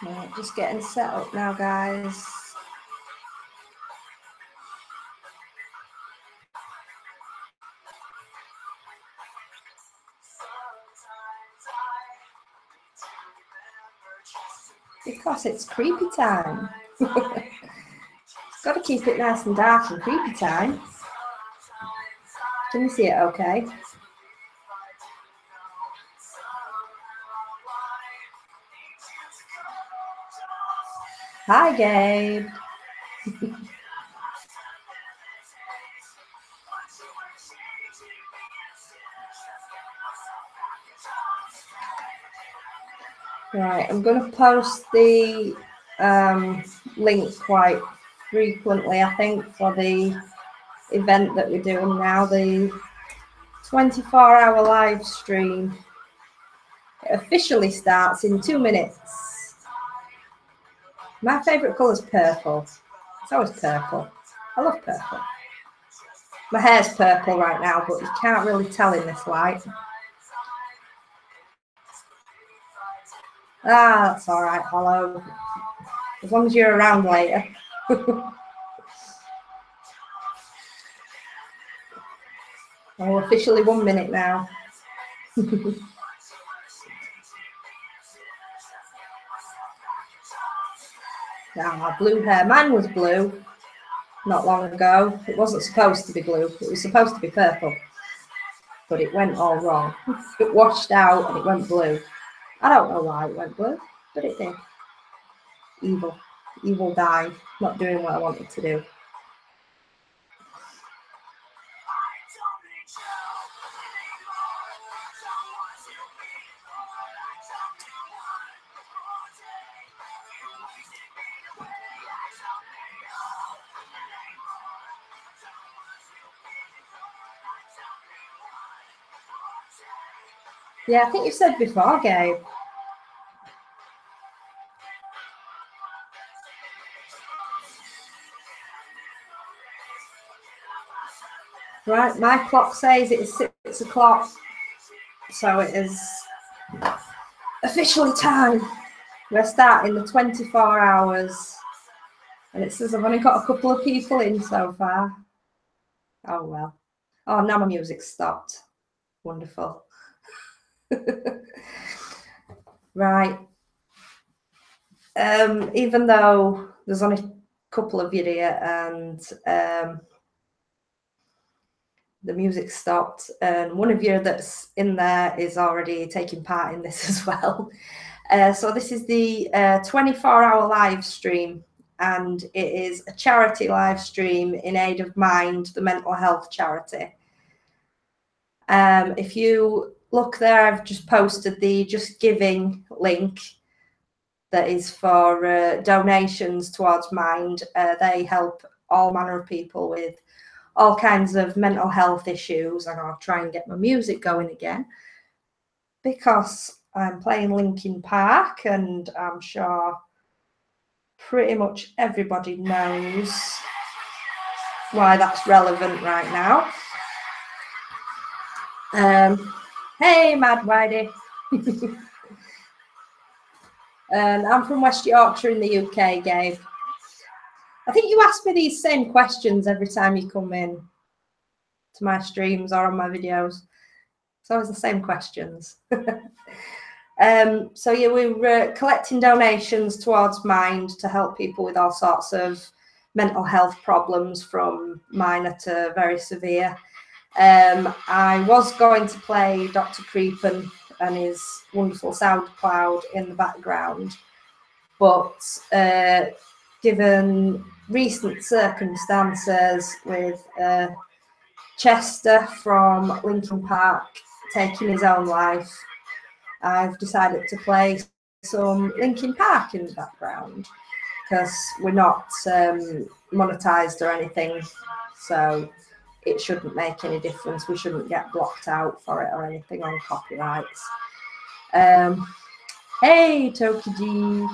Right, just getting set up now, guys. Because it's creepy time. Got to keep it nice and dark and creepy time. Can you see it okay? Hi, Gabe. Right, I'm going to post the link quite frequently, I think, for the event that we're doing now, the 24-hour live stream. It officially starts in 2 minutes. My favourite colour is purple. It's always purple. I love purple. My hair's purple right now, but you can't really tell in this light. Ah, that's all right, Hollow. As long as you're around later. Oh, officially 1 minute now. Ah, blue hair. Mine was blue not long ago. It wasn't supposed to be blue. It was supposed to be purple. But it went all wrong. It washed out and it went blue. I don't know why it went blue, but it did. Evil. Evil died. Not doing what I wanted to do. Yeah, I think you said before, Gabe. Right, my clock says it is 6 o'clock, so it is officially time. We're starting the 24 hours, and it says I've only got a couple of people in so far. Oh well. Oh, now my music stopped. Wonderful. Right. Even though there's only a couple of you here and the music stopped, and one of you that's in there is already taking part in this as well. So this is the 24-hour live stream, and it is a charity live stream in aid of Mind, the mental health charity. If you look there, I've just posted the Just Giving link that is for donations towards Mind. They help all manner of people with all kinds of mental health issues, and I'll try and get my music going again because I'm playing Linkin Park, and I'm sure pretty much everybody knows why that's relevant right now. Hey, Mad Whitey. And I'm from West Yorkshire in the UK, Gabe. I think you ask me these same questions every time you come in to my streams or on my videos. It's always the same questions. So yeah, we're collecting donations towards Mind to help people with all sorts of mental health problems, from minor to very severe. I was going to play Dr. Creepathon and his wonderful sound cloud in the background, but given recent circumstances with Chester from Linkin Park taking his own life, I've decided to play some Linkin Park in the background because we're not monetized or anything, so it shouldn't make any difference. We shouldn't get blocked out for it or anything on copyrights. Hey, Toki G.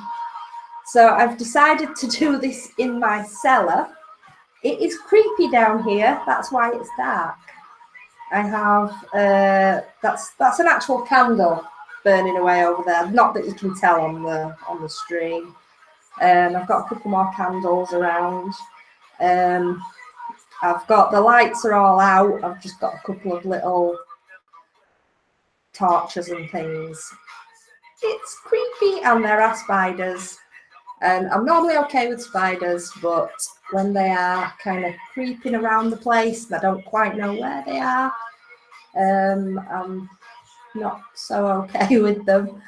So I've decided to do this in my cellar. It is creepy down here. That's why it's dark. I have, that's an actual candle. burning away over there. Not that you can tell on the stream. I've got a couple more candles around. I've got the lights are all out. I've just got a couple of little torches and things. It's creepy, and there are spiders. And I'm normally okay with spiders, but when they are kind of creeping around the place and I don't quite know where they are, I'm not so okay with them.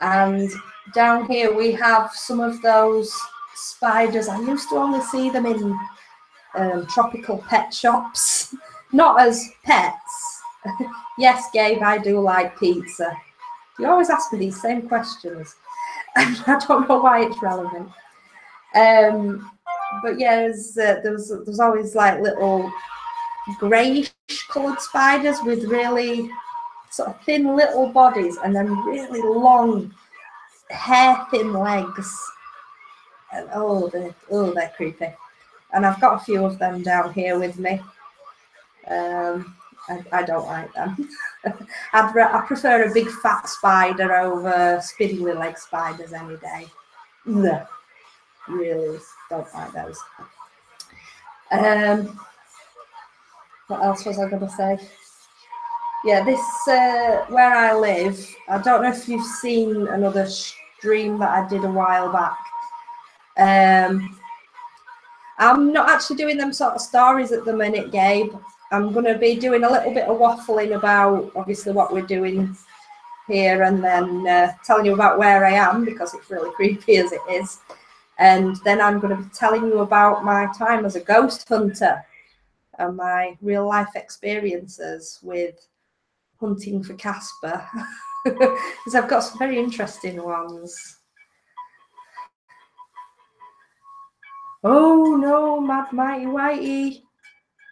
And down here we have some of those spiders. I used to only see them in tropical pet shops, not as pets. Yes, Gabe, I do like pizza. You always ask me these same questions. I don't know why it's relevant. But yeah, there's always like little greyish coloured spiders with really sort of thin little bodies and then really long hair thin legs. And they're creepy. And I've got a few of them down here with me. I don't like them. I prefer a big fat spider over spindly leg spiders any day. Ugh. Really don't like those. What else was I going to say? Yeah, this where I live, I don't know if you've seen another stream that I did a while back. I'm not actually doing them sort of stories at the minute, Gabe. I'm going to be doing a little bit of waffling about obviously what we're doing here, and then telling you about where I am because it's really creepy as it is. And then I'm going to be telling you about my time as a ghost hunter and my real life experiences with hunting for Casper, because I've got some very interesting ones. Oh no, Mad Mighty Whitey.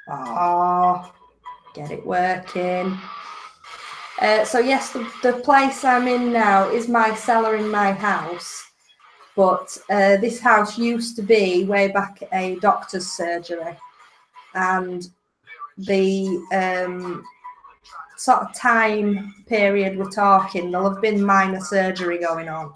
Oh, get it working. So yes, the place I'm in now is my cellar in my house. But this house used to be way back a doctor's surgery, and the sort of time period we're talking, there'll have been minor surgery going on.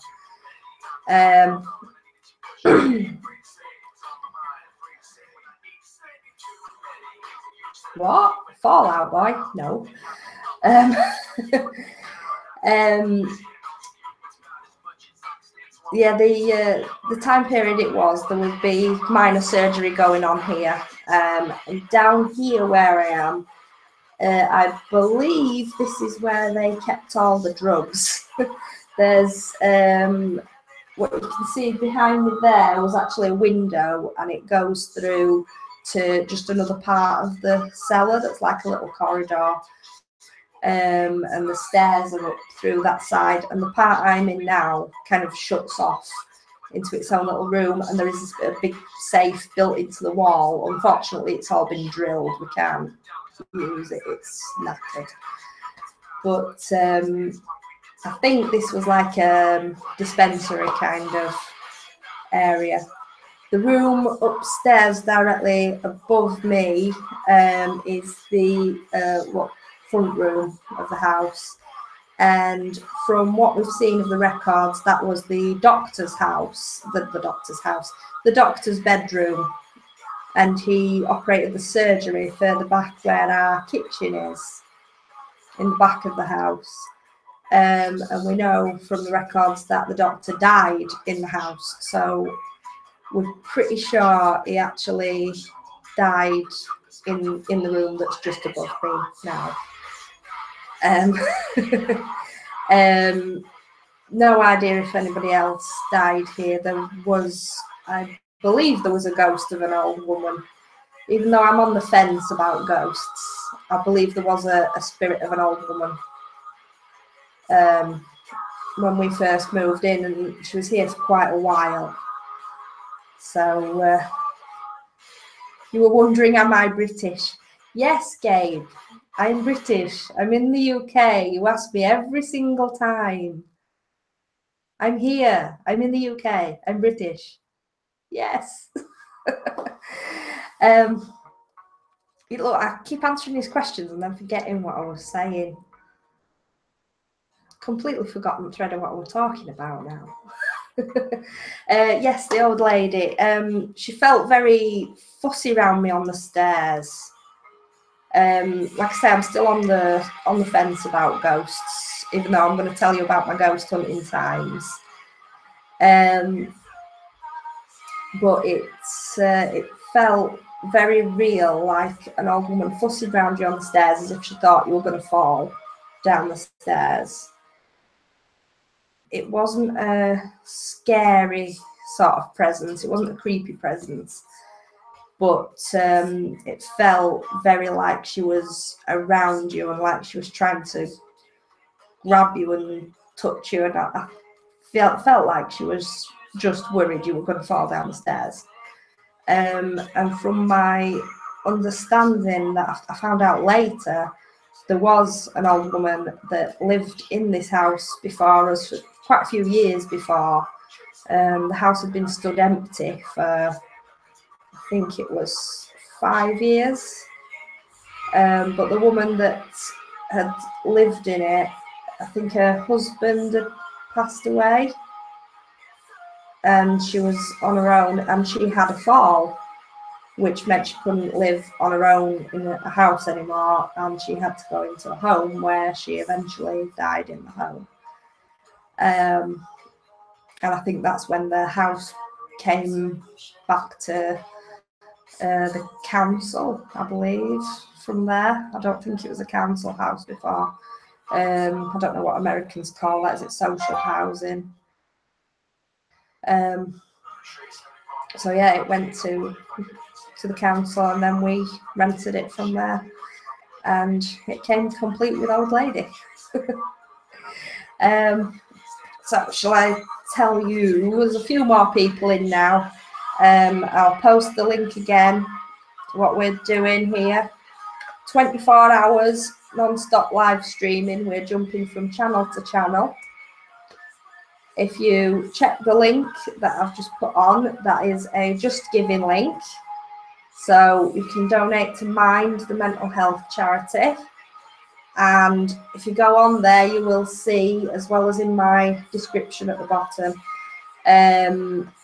What? Fallout Boy? No. Yeah, the time period it was, there would be minor surgery going on here. And down here where I am, I believe this is where they kept all the drugs. There's what you can see behind me there was actually a window, and it goes through to just another part of the cellar that's like a little corridor. And the stairs are up through that side, and the part I'm in now kind of shuts off into its own little room, and there is a big safe built into the wall. Unfortunately, it's all been drilled. We can't use it, it's knackered. But I think this was like a dispensary kind of area. The room upstairs directly above me is the front room of the house, and from what we've seen of the records, that was the doctor's house, the doctor's bedroom, and he operated the surgery further back where our kitchen is, in the back of the house. And we know from the records that the doctor died in the house, so we're pretty sure he actually died in the room that's just above me now. No idea if anybody else died here. There was, I believe there was a ghost of an old woman. Even though I'm on the fence about ghosts, I believe there was a spirit of an old woman when we first moved in, and she was here for quite a while. So you were wondering, am I British? Yes, Gabe, I'm British. I'm in the UK. You ask me every single time. I'm here. I'm in the UK. I'm British. Yes. Look, I keep answering these questions and then forgetting what I was saying. completely forgotten the thread of what we're talking about now. Yes, the old lady. She felt very fussy around me on the stairs. Like I say, I'm still on the fence about ghosts, even though I'm going to tell you about my ghost hunting times. But it felt very real, like an old woman fussing around you on the stairs as if she thought you were going to fall down the stairs. It wasn't a scary sort of presence. It wasn't a creepy presence. But it felt very like she was around you and like she was trying to grab you and touch you. And I felt like she was just worried you were going to fall down the stairs. And from my understanding that I found out later, there was an old woman that lived in this house before us for quite a few years before. The house had been stood empty for, I think it was 5 years. But the woman that had lived in it, I think her husband had passed away, and she was on her own, and she had a fall, which meant she couldn't live on her own in a house anymore, and she had to go into a home where she eventually died in the home. And I think that's when the house came back to the council, I believe, from there. I don't think it was a council house before. I don't know what Americans call that. Is it social housing? So yeah, it went to the council, and then we rented it from there, and it came complete with old lady. So shall I tell you? There's a few more people in now. I'll post the link again. What we're doing here, 24 hours non-stop live streaming. We're jumping from channel to channel. If you check the link that I've just put on, that is a Just Giving link. So you can donate to Mind, the mental health charity. And if you go on there, you will see, as well as in my description at the bottom,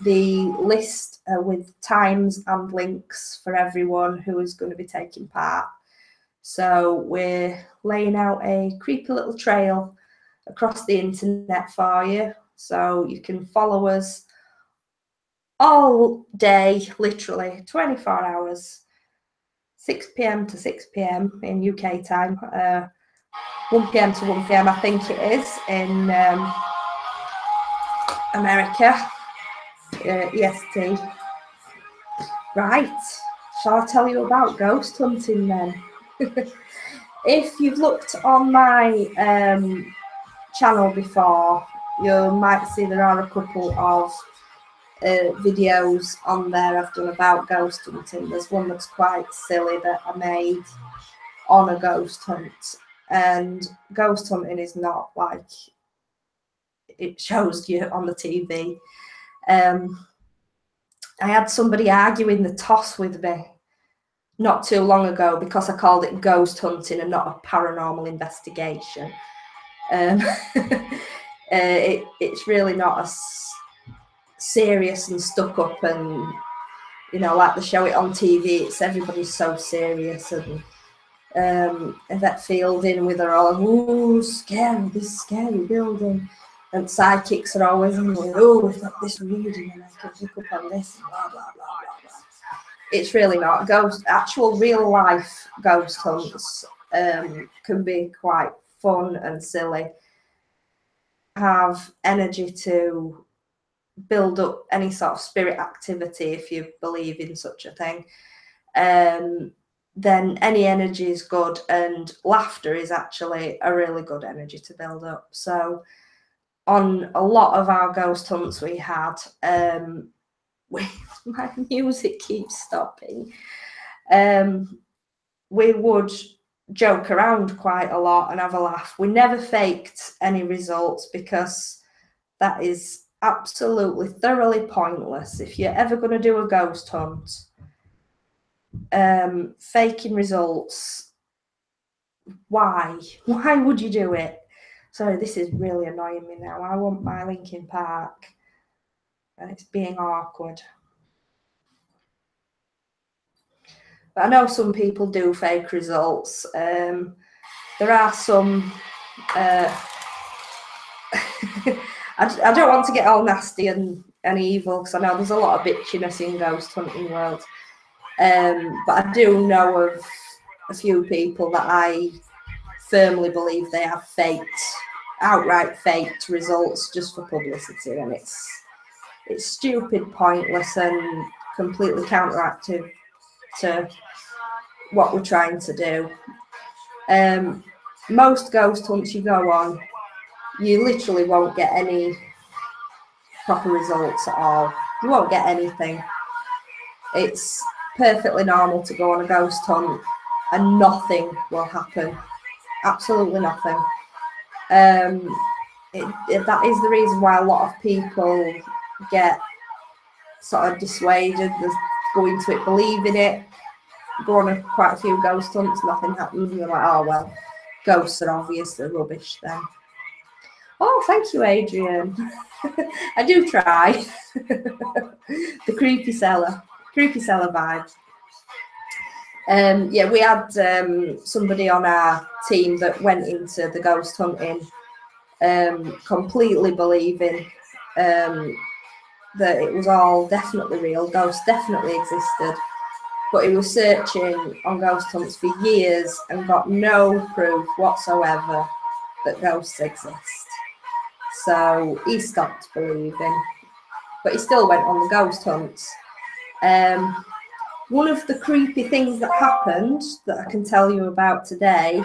the list with times and links for everyone who is going to be taking part. So we're laying out a creepy little trail across the internet for you, so you can follow us all day, literally 24 hours, 6 p.m. to 6 p.m. in UK time, 1 p.m. to 1 p.m. I think it is in America, EST. Right, shall I tell you about ghost hunting then? If you've looked on my channel before, you might see there are a couple of videos on there I've done about ghost hunting. There's one that's quite silly that I made on a ghost hunt, and ghost hunting is not like it shows you on the TV. I had somebody arguing the toss with me not too long ago because I called it ghost hunting and not a paranormal investigation. It's really not as serious and stuck up, and you know, like they show it on TV, it's everybody's so serious, and Yvette Fielding with her all, ooh, scary, this scary building, and sidekicks are always in there, oh, we've got this reading and I can pick up on this, blah, blah, blah, blah, blah. It's really not. Actual real life ghost hunts can be quite fun and silly, have energy to build up any sort of spirit activity, if you believe in such a thing. Then any energy is good, and laughter is actually a really good energy to build up. So on a lot of our ghost hunts we had, my music keeps stopping. We would joke around quite a lot and have a laugh. We never faked any results because that is absolutely thoroughly pointless. If you're ever going to do a ghost hunt, faking results, why would you do it? Sorry, this is really annoying me now. I want my Linkin Park, and it's being awkward. But I know some people do fake results. There are some. I don't want to get all nasty and evil, because I know there's a lot of bitchiness in ghost hunting world. But I do know of a few people that I firmly believe they have outright faked results just for publicity, and it's stupid, pointless, and completely counteractive to what we're trying to do. Most ghost hunts you go on, you literally won't get any proper results at all. You won't get anything. It's perfectly normal to go on a ghost hunt and nothing will happen. Absolutely nothing. That is the reason why a lot of people get sort of dissuaded, go into it believing it, go on quite a few ghost hunts, nothing happens, and you're like, oh well, ghosts are obviously rubbish then. Oh, thank you, Adrian. I do try. The creepy seller vibe. Yeah, we had somebody on our team that went into the ghost hunting completely believing that it was all definitely real, ghosts definitely existed, but he was searching on ghost hunts for years and got no proof whatsoever that ghosts exist. So he stopped believing, but he still went on the ghost hunts. One of the creepy things that happened that I can tell you about today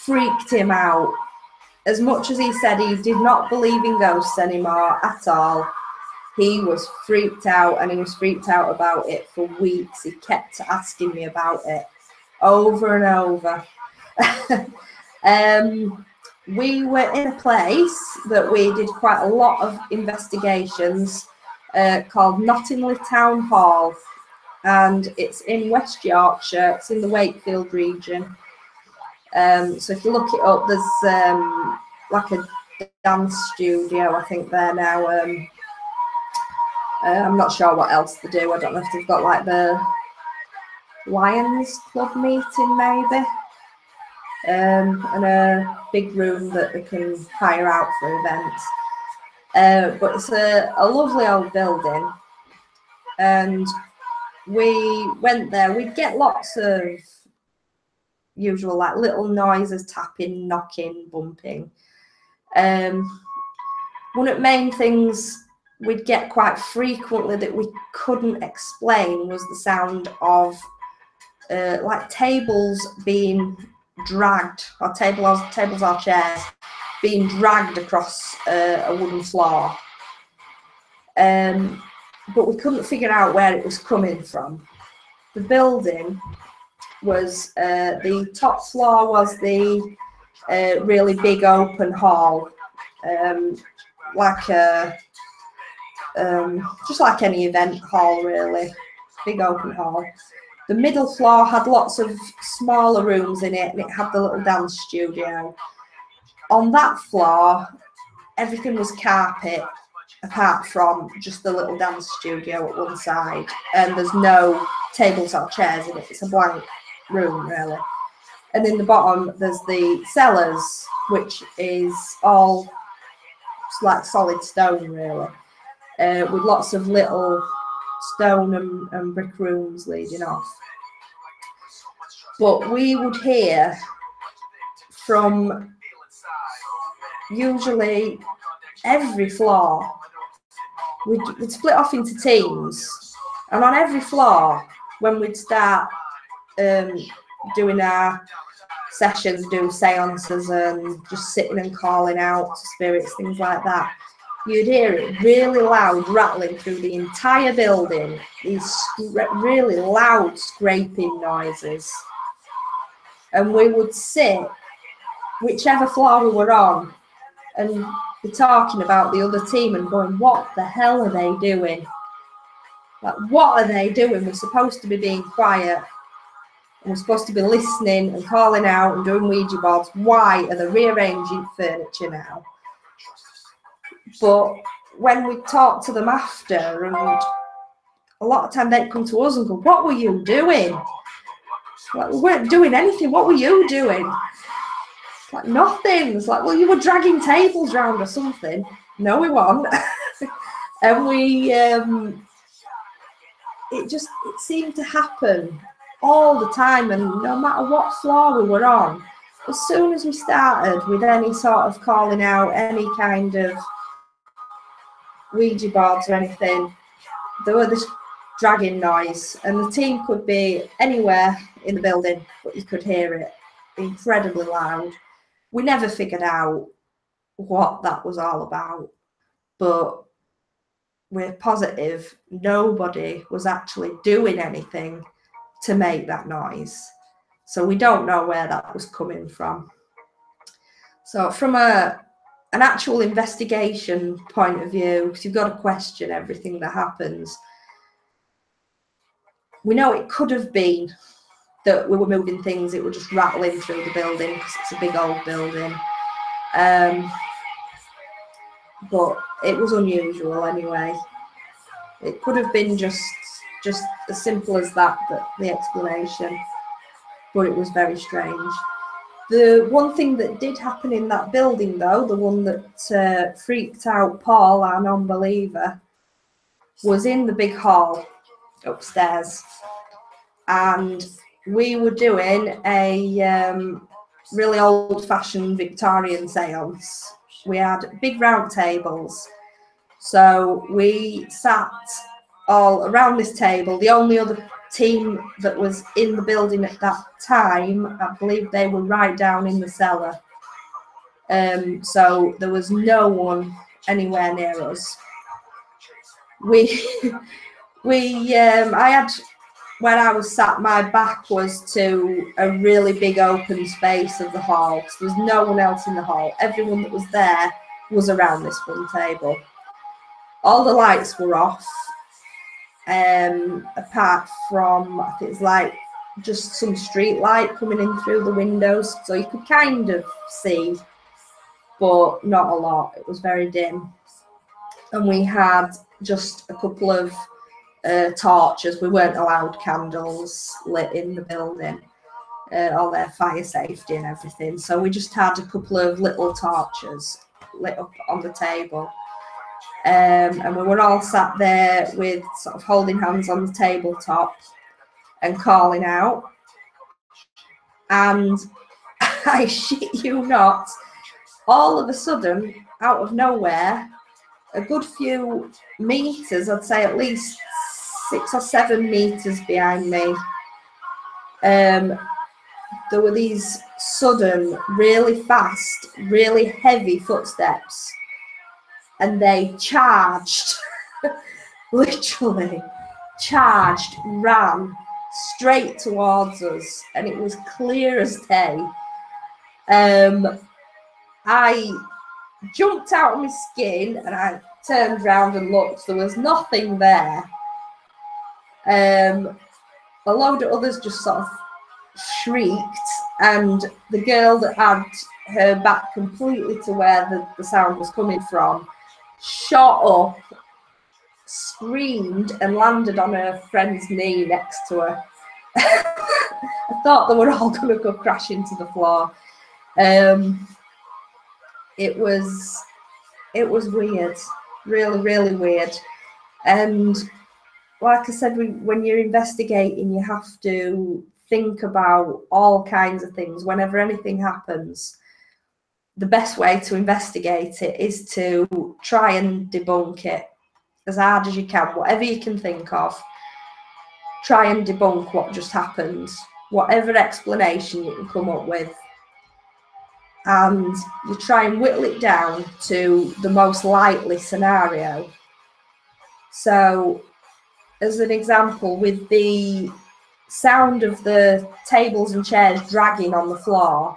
freaked him out. As much as he said he did not believe in ghosts anymore at all, he was freaked out, and he was freaked out about it for weeks. He kept asking me about it over and over. We were in a place that we did quite a lot of investigations called Nottingley Town Hall, and it's in West Yorkshire. It's in the Wakefield region. So if you look it up, there's like a dance studio, I think, there now. I'm not sure what else they do. I don't know if they've got like the Lions Club meeting maybe, and a big room that they can hire out for events. But it's a lovely old building, and we went there. We'd get lots of usual like little noises, tapping, knocking, bumping. One of the main things we'd get quite frequently that we couldn't explain was the sound of like tables being dragged, or tables or chairs being dragged across a wooden floor. But we couldn't figure out where it was coming from. The building was, the top floor was the really big open hall, like a just like any event hall, really, big open hall. The middle floor had lots of smaller rooms in it, and it had the little dance studio. On that floor, everything was carpet, apart from just the little dance studio at one side, and there's no tables or chairs in it. It's a blank room, really. And in the bottom, there's the cellars, which is all like solid stone, really. With lots of little stone and brick rooms leading off. But we would hear from usually every floor. We'd split off into teams, and on every floor, when we'd start doing our sessions, doing seances and just sitting and calling out to spirits, things like that, you'd hear it really loud rattling through the entire building, these really loud scraping noises. And we would sit, whichever floor we were on, and be talking about the other team and going, what the hell are they doing? Like, what are they doing? We're supposed to be being quiet. We're supposed to be listening and calling out and doing Ouija boards. Why are they rearranging furniture now? But when we talk to them after, and a lot of time they'd come to us and go, what were you doing? Like, we weren't doing anything. What were you doing? It's like, nothing. It's like, well, you were dragging tables round or something. No, we weren't. And it seemed to happen all the time, and no matter what floor we were on, as soon as we started with any sort of calling out, any kind of Ouija boards or anything, there were this dragging noise, and the team could be anywhere in the building, but you could hear it incredibly loud. We never figured out what that was all about, but we're positive nobody was actually doing anything to make that noise. So we don't know where that was coming from. So from an actual investigation point of view, because you've got to question everything that happens, we know it could have been that we were moving things, it was just rattling through the building because it's a big old building. But it was unusual anyway. It could have been just as simple as that, the explanation, but it was very strange. The one thing that did happen in that building, though, the one that freaked out Paul, our non-believer, was in the big hall upstairs, and we were doing a really old-fashioned Victorian seance. We had big round tables, so we sat all around this table. The only other team that was in the building at that time, I believe they were right down in the cellar. So there was no one anywhere near us. I had, where I was sat, my back was to a really big open space of the hall. So there was no one else in the hall. Everyone that was there was around this one table. All the lights were off. Apart from, I think it's like just some street light coming in through the windows, so you could kind of see, but not a lot. It was very dim, and we had just a couple of torches. We weren't allowed candles lit in the building, all their fire safety and everything, so we just had a couple of little torches lit up on the table. And we were all sat there with sort of holding hands on the tabletop and calling out. And I shit you not, all of a sudden, out of nowhere, a good few meters, I'd say at least 6 or 7 meters behind me, there were these sudden, really fast, really heavy footsteps. And they charged, literally charged, ran straight towards us, and it was clear as day. I jumped out of my skin and I turned around and looked. There was nothing there. A load of others just sort of shrieked, and the girl that had her back completely to where the sound was coming from shot up, screamed, and landed on her friend's knee next to her. I thought they were all going to go crashing to the floor. It was weird, really, really weird. And like I said, when you're investigating, you have to think about all kinds of things. Whenever anything happens, the best way to investigate it is to try and debunk it as hard as you can. Whatever you can think of, try and debunk what just happened, whatever explanation you can come up with. And you try and whittle it down to the most likely scenario. So, as an example, with the sound of the tables and chairs dragging on the floor,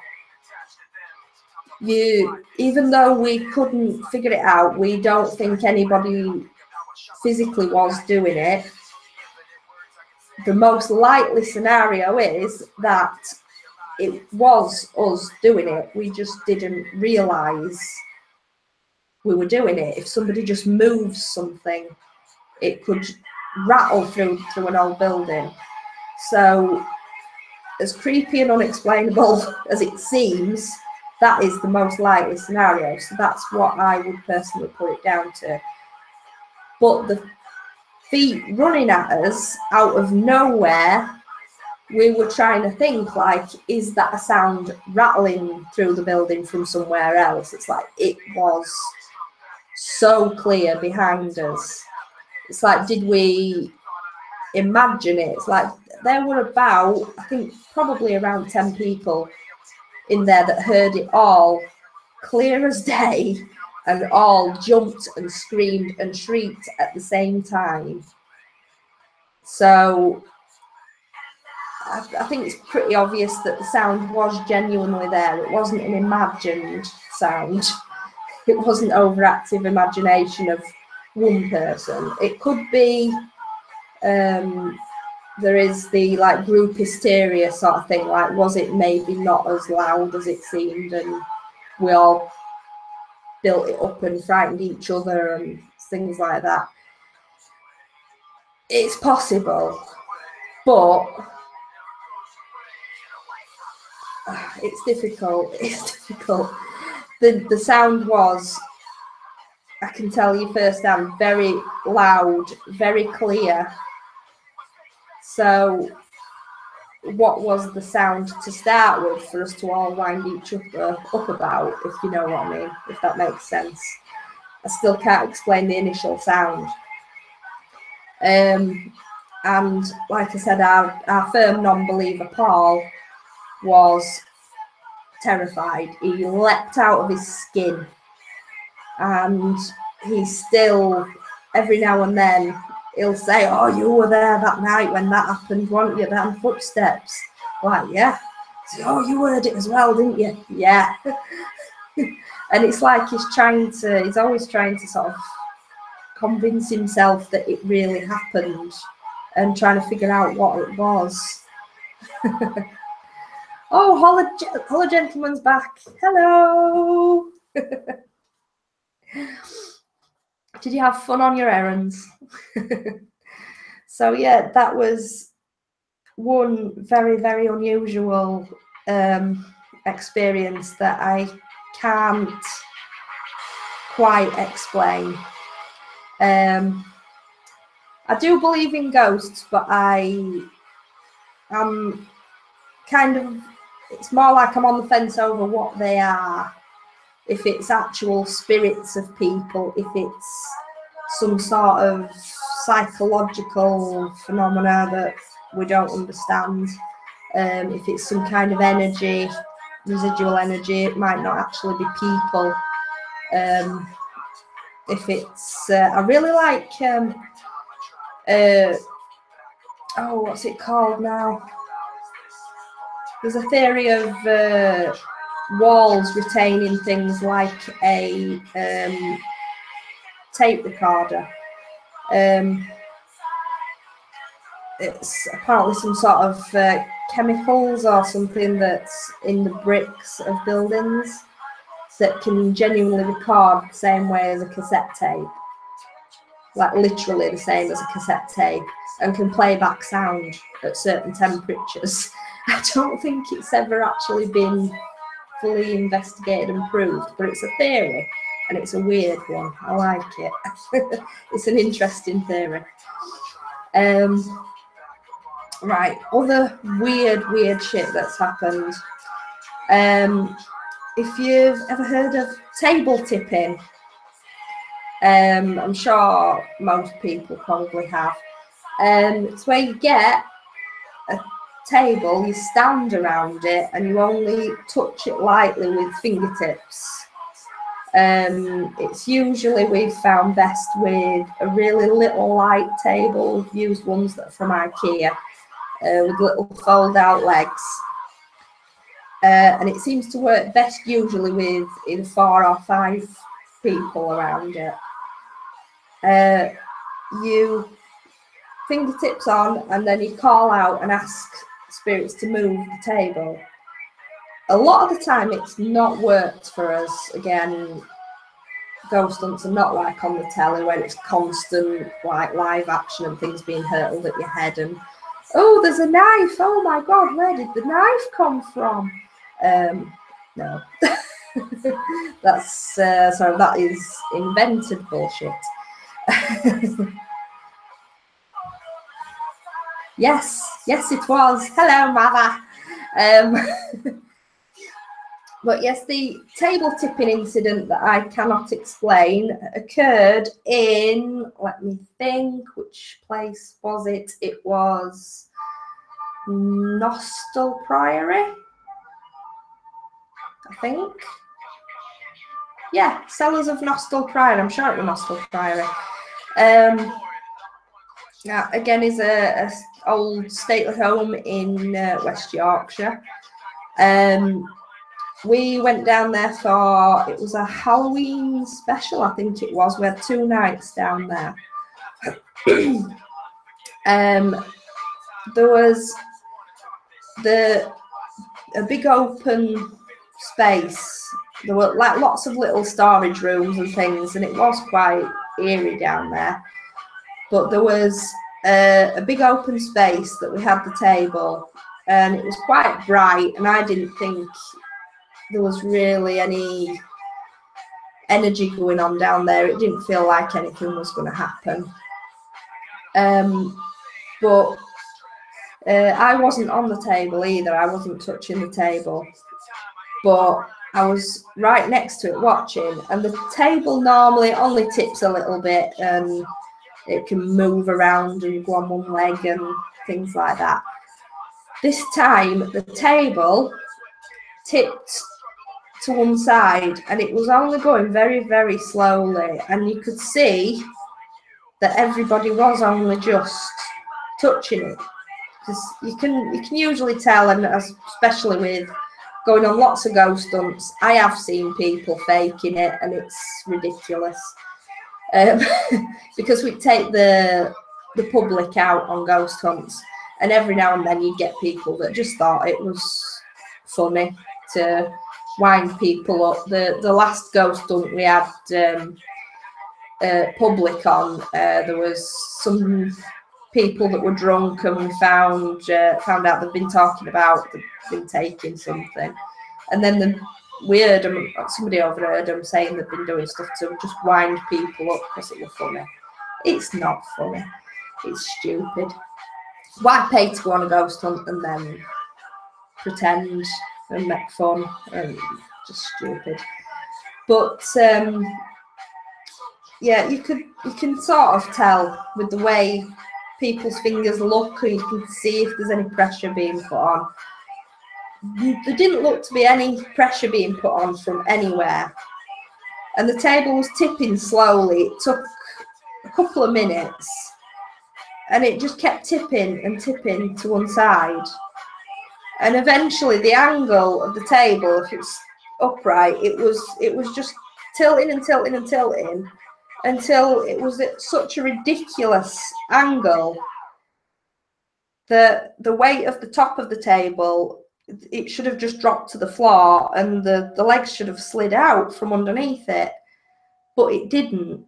even though we couldn't figure it out, we don't think anybody physically was doing it. the most likely scenario is that it was us doing it. We just didn't realise we were doing it. If somebody just moves something, it could rattle through an old building. So as creepy and unexplainable as it seems, that is the most likely scenario. So that's what I would personally put it down to. But the feet running at us out of nowhere, we were trying to think, like, is that a sound rattling through the building from somewhere else? It's like, it was so clear behind us. It's like, did we imagine it? It's like, there were about, I think, probably around 10 people in there that heard it all clear as day, and all jumped and screamed and shrieked at the same time. So I think it's pretty obvious that the sound was genuinely there. It wasn't an imagined sound. It wasn't overactive imagination of one person. It could be there is the like group hysteria sort of thing, like was it maybe not as loud as it seemed and we all built it up and frightened each other and things like that. It's possible, but it's difficult. It's difficult. The sound was, I can tell you firsthand, very loud, very clear. So what was the sound to start with for us to all wind each other up about, if you know what I mean, if that makes sense? I still can't explain the initial sound. And like I said, our firm non-believer Paul was terrified. He leapt out of his skin, and he still, every now and then, he'll say, "Oh, you were there that night when that happened, weren't you? Them footsteps." Like, yeah. So, "Oh, you heard it as well, didn't you?" Yeah. And it's like he's always trying to sort of convince himself that it really happened and trying to figure out what it was. Oh, Holla Gentleman's back. Hello. Did you have fun on your errands? So yeah, that was one very, very unusual experience that I can't quite explain. I do believe in ghosts, but I'm kind of, it's more like I'm on the fence over what they are. If it's actual spirits of people, if it's some sort of psychological phenomena that we don't understand, if it's some kind of energy, residual energy, it might not actually be people. If it's, I really like, oh, what's it called now? There's a theory of walls retaining things like a tape recorder. It's apparently some sort of chemicals or something that's in the bricks of buildings that can genuinely record the same way as a cassette tape, like literally the same as a cassette tape, and can play back sound at certain temperatures. I don't think it's ever actually been fully investigated and proved, but it's a theory and it's a weird one. I like it. It's an interesting theory. Right, other weird shit that's happened. If you've ever heard of table tipping, I'm sure most people probably have. It's where you get a table, you stand around it, and you only touch it lightly with fingertips. It's usually, we've found best with a really little light table. We've used ones that are from IKEA with little fold-out legs. And it seems to work best usually with either 4 or 5 people around it. You fingertips on, and then you call out and ask spirits to move the table. A lot of the time it's not worked for us. Again, ghost hunts are not like on the telly where it's constant like live action and things being hurled at your head and, oh, there's a knife, oh my god, where did the knife come from? No. That's so that is invented bullshit. Yes, it was. Hello, mother. But yes, the table tipping incident that I cannot explain occurred in, let me think, which place was it? It was Nostell Priory, I think. Yeah, Cellars of Nostell Priory. I'm sure it was Nostell Priory. Now, again, is a old stately home in West Yorkshire. We went down there for, it was a Halloween special, I think it was. We had 2 nights down there. There was a big open space. There were like lots of little storage rooms and things, and it was quite eerie down there. But there was a big open space that we had the table, and it was quite bright, and I didn't think there was really any energy going on down there. It didn't feel like anything was going to happen. But I wasn't on the table either. I wasn't touching the table. But I was right next to it watching, and the table normally only tips a little bit and it can move around and go on one leg and things like that. This time the table tipped to one side, and it was only going very, very slowly, and you could see that everybody was only just touching it. Because you can usually tell, and especially with going on lots of ghost hunts, I have seen people faking it, and it's ridiculous. Because we take the public out on ghost hunts, and every now and then you get people that just thought it was funny to wind people up. The last ghost hunt we had public on, there was some people that were drunk, and we found out they've been talking about they've been taking something, and then we heard them, somebody overheard them saying they've been doing stuff to just wind people up because it was funny. It's not funny. It's stupid. Why pay to go on a ghost hunt and then pretend and make fun? And just stupid. But yeah, you can sort of tell with the way people's fingers look, and you can see if there's any pressure being put on. There didn't look to be any pressure being put on from anywhere, and the table was tipping slowly. It took a couple of minutes, and it just kept tipping and tipping to one side, and eventually the angle of the table, if it's upright, it was just tilting and tilting and tilting until it was at such a ridiculous angle that the weight of the top of the table, it should have just dropped to the floor, and the legs should have slid out from underneath it, but it didn't.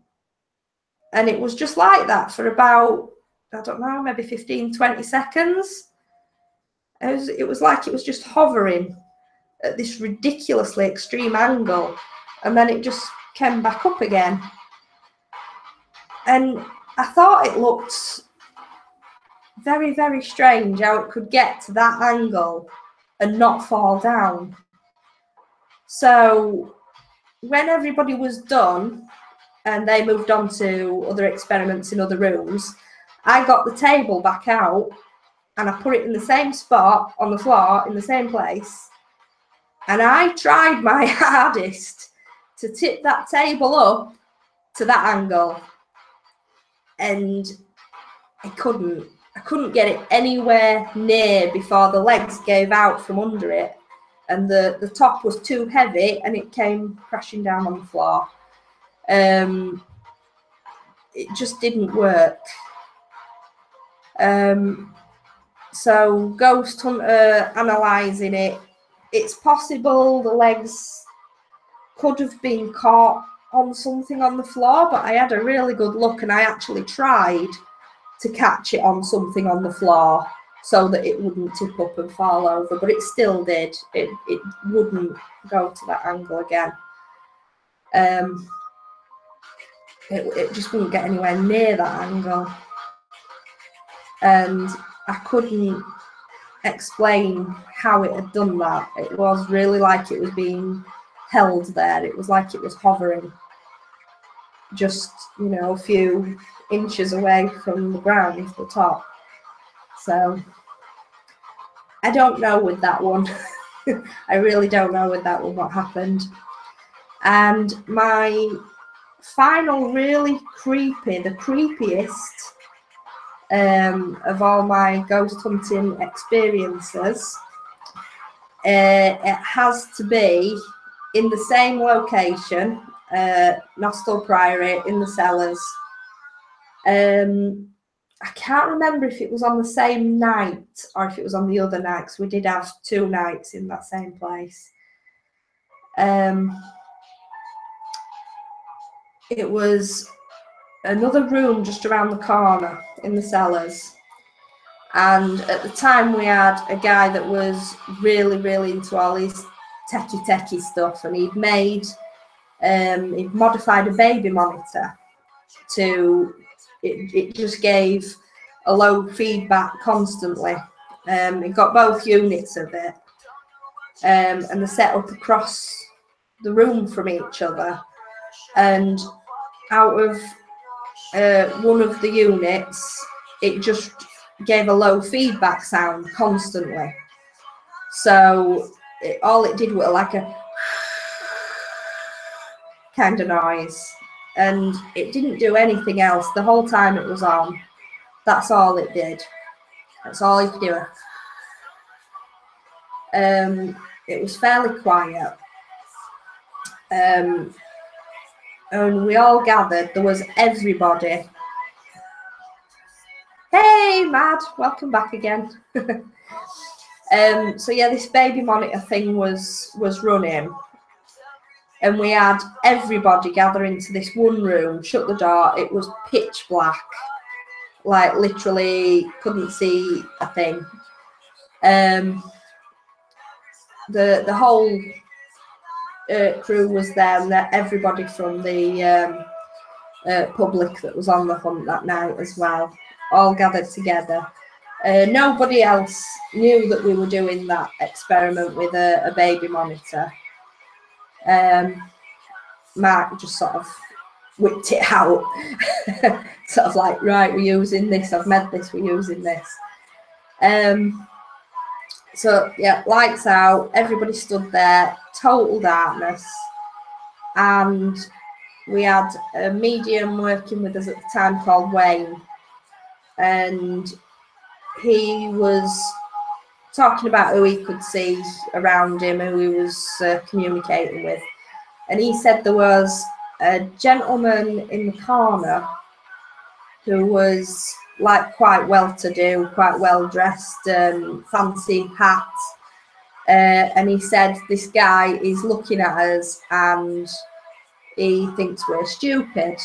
And it was just like that for about, I don't know, maybe 15-20 seconds. It was like it was just hovering at this ridiculously extreme angle, and then it just came back up again. And I thought it looked very, very strange how it could get to that angle and not fall down. So when everybody was done and they moved on to other experiments in other rooms, I got the table back out and I put it in the same spot on the floor in the same place, and I tried my hardest to tip that table up to that angle, and I couldn't get it anywhere near before the legs gave out from under it, and the top was too heavy and it came crashing down on the floor. It just didn't work. So Ghost Hunter analysing it, it's possible the legs could have been caught on something on the floor, but I had a really good look and I actually tried to catch it on something on the floor so that it wouldn't tip up and fall over, but it still did. It wouldn't go to that angle again. It just wouldn't get anywhere near that angle. And I couldn't explain how it had done that. It was really like it was being held there. It was like it was hovering just, you know, a few inches away from the ground, the top. So I don't know with that one. I really don't know with that one what happened. And my final really creepy, the creepiest of all my ghost hunting experiences, it has to be in the same location, Nostell Priory, in the cellars. I can't remember if it was on the same night or if it was on the other night, because we did have 2 nights in that same place. It was another room just around the corner in the cellars. And at the time we had a guy that was really, really into all his techie stuff, and he'd modified a baby monitor to, it just gave a low feedback constantly. It got both units of it, and they're set up across the room from each other, and out of one of the units it just gave a low feedback sound constantly. So all it did was like a kind of noise, and it didn't do anything else the whole time it was on. That's all it did. That's all you could do. It was fairly quiet, and we all gathered. There was everybody. Hey, Mad, welcome back again. So yeah, this baby monitor thing was running, and we had everybody gather into this one room, shut the door. It was pitch black, like literally couldn't see a thing. The whole crew was there, and everybody from the public that was on the hunt that night as well, all gathered together. Nobody else knew that we were doing that experiment with a baby monitor. Mark just sort of whipped it out, sort of like, right, we're using this, I've made this, we're using this. So yeah, lights out, everybody stood there, total darkness, and we had a medium working with us at the time called Wayne, and he was talking about who he could see around him, who he was communicating with. And he said there was a gentleman in the corner who was like quite well-to-do, quite well-dressed, fancy hat. And he said, this guy is looking at us and he thinks we're stupid.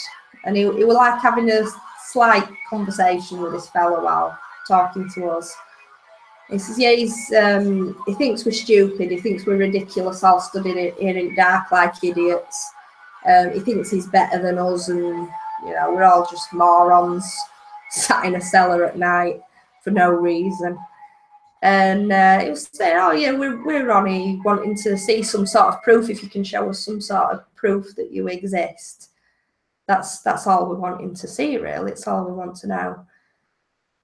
And he was like having a slight conversation with this fellow while talking to us. He says, yeah, he thinks we're stupid. He thinks we're ridiculous, all stood here in dark like idiots. He thinks he's better than us, and you know, we're all just morons sat in a cellar at night for no reason. And he was saying, oh yeah, we're only wanting to see some sort of proof. If you can show us some sort of proof that you exist, that's all we're wanting to see, really. It's all we want to know.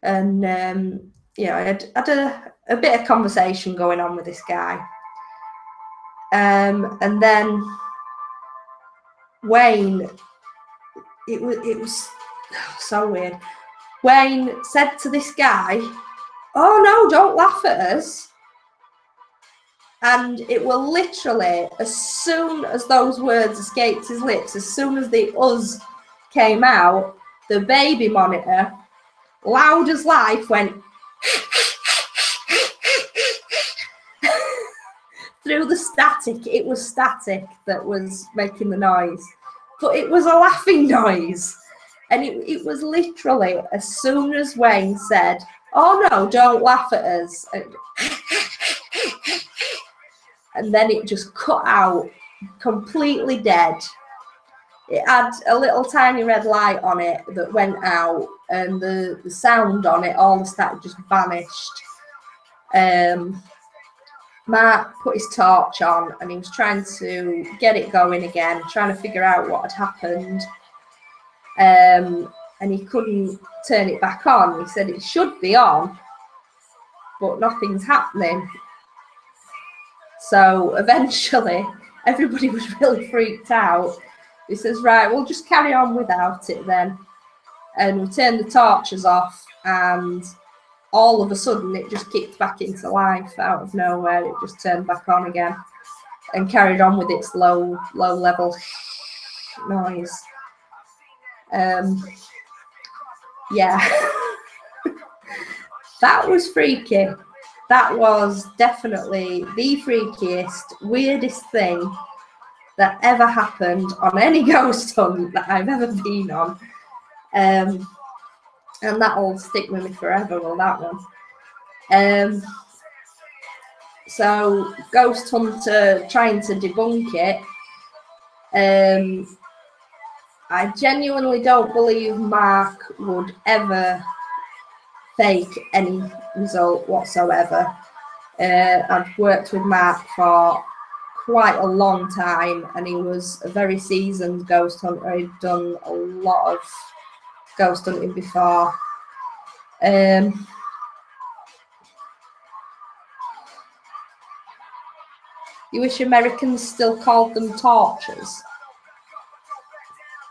And yeah, I had a bit of conversation going on with this guy. And then Wayne, it was so weird. Wayne said to this guy, oh no, don't laugh at us. And it will literally, as soon as those words escaped his lips, as soon as the us came out, the baby monitor loud as life, went through the static. It was static that was making the noise, but it was a laughing noise. And it was literally, as soon as Wayne said, "Oh no, don't laugh at us," and then it just cut out, completely dead. It had a little tiny red light on it that went out, and the sound on it, all the static just vanished. Mark put his torch on and he was trying to get it going again, trying to figure out what had happened. And he couldn't turn it back on. He said it should be on, but nothing's happening. So eventually, everybody was really freaked out. He says, "Right, we'll just carry on without it then." And we turned the torches off, and all of a sudden it just kicked back into life out of nowhere. It just turned back on again and carried on with its low level noise. Yeah. That was freaky. That was definitely the freakiest, weirdest thing that ever happened on any ghost hunt that I've ever been on. And that'll stick with me forever, well, that one. So Ghost Hunter trying to debunk it. I genuinely don't believe Mark would ever fake any result whatsoever. I've worked with Mark for quite a long time, and he was a very seasoned ghost hunter. He'd done a lot of ghost hunting before. You wish Americans still called them torches?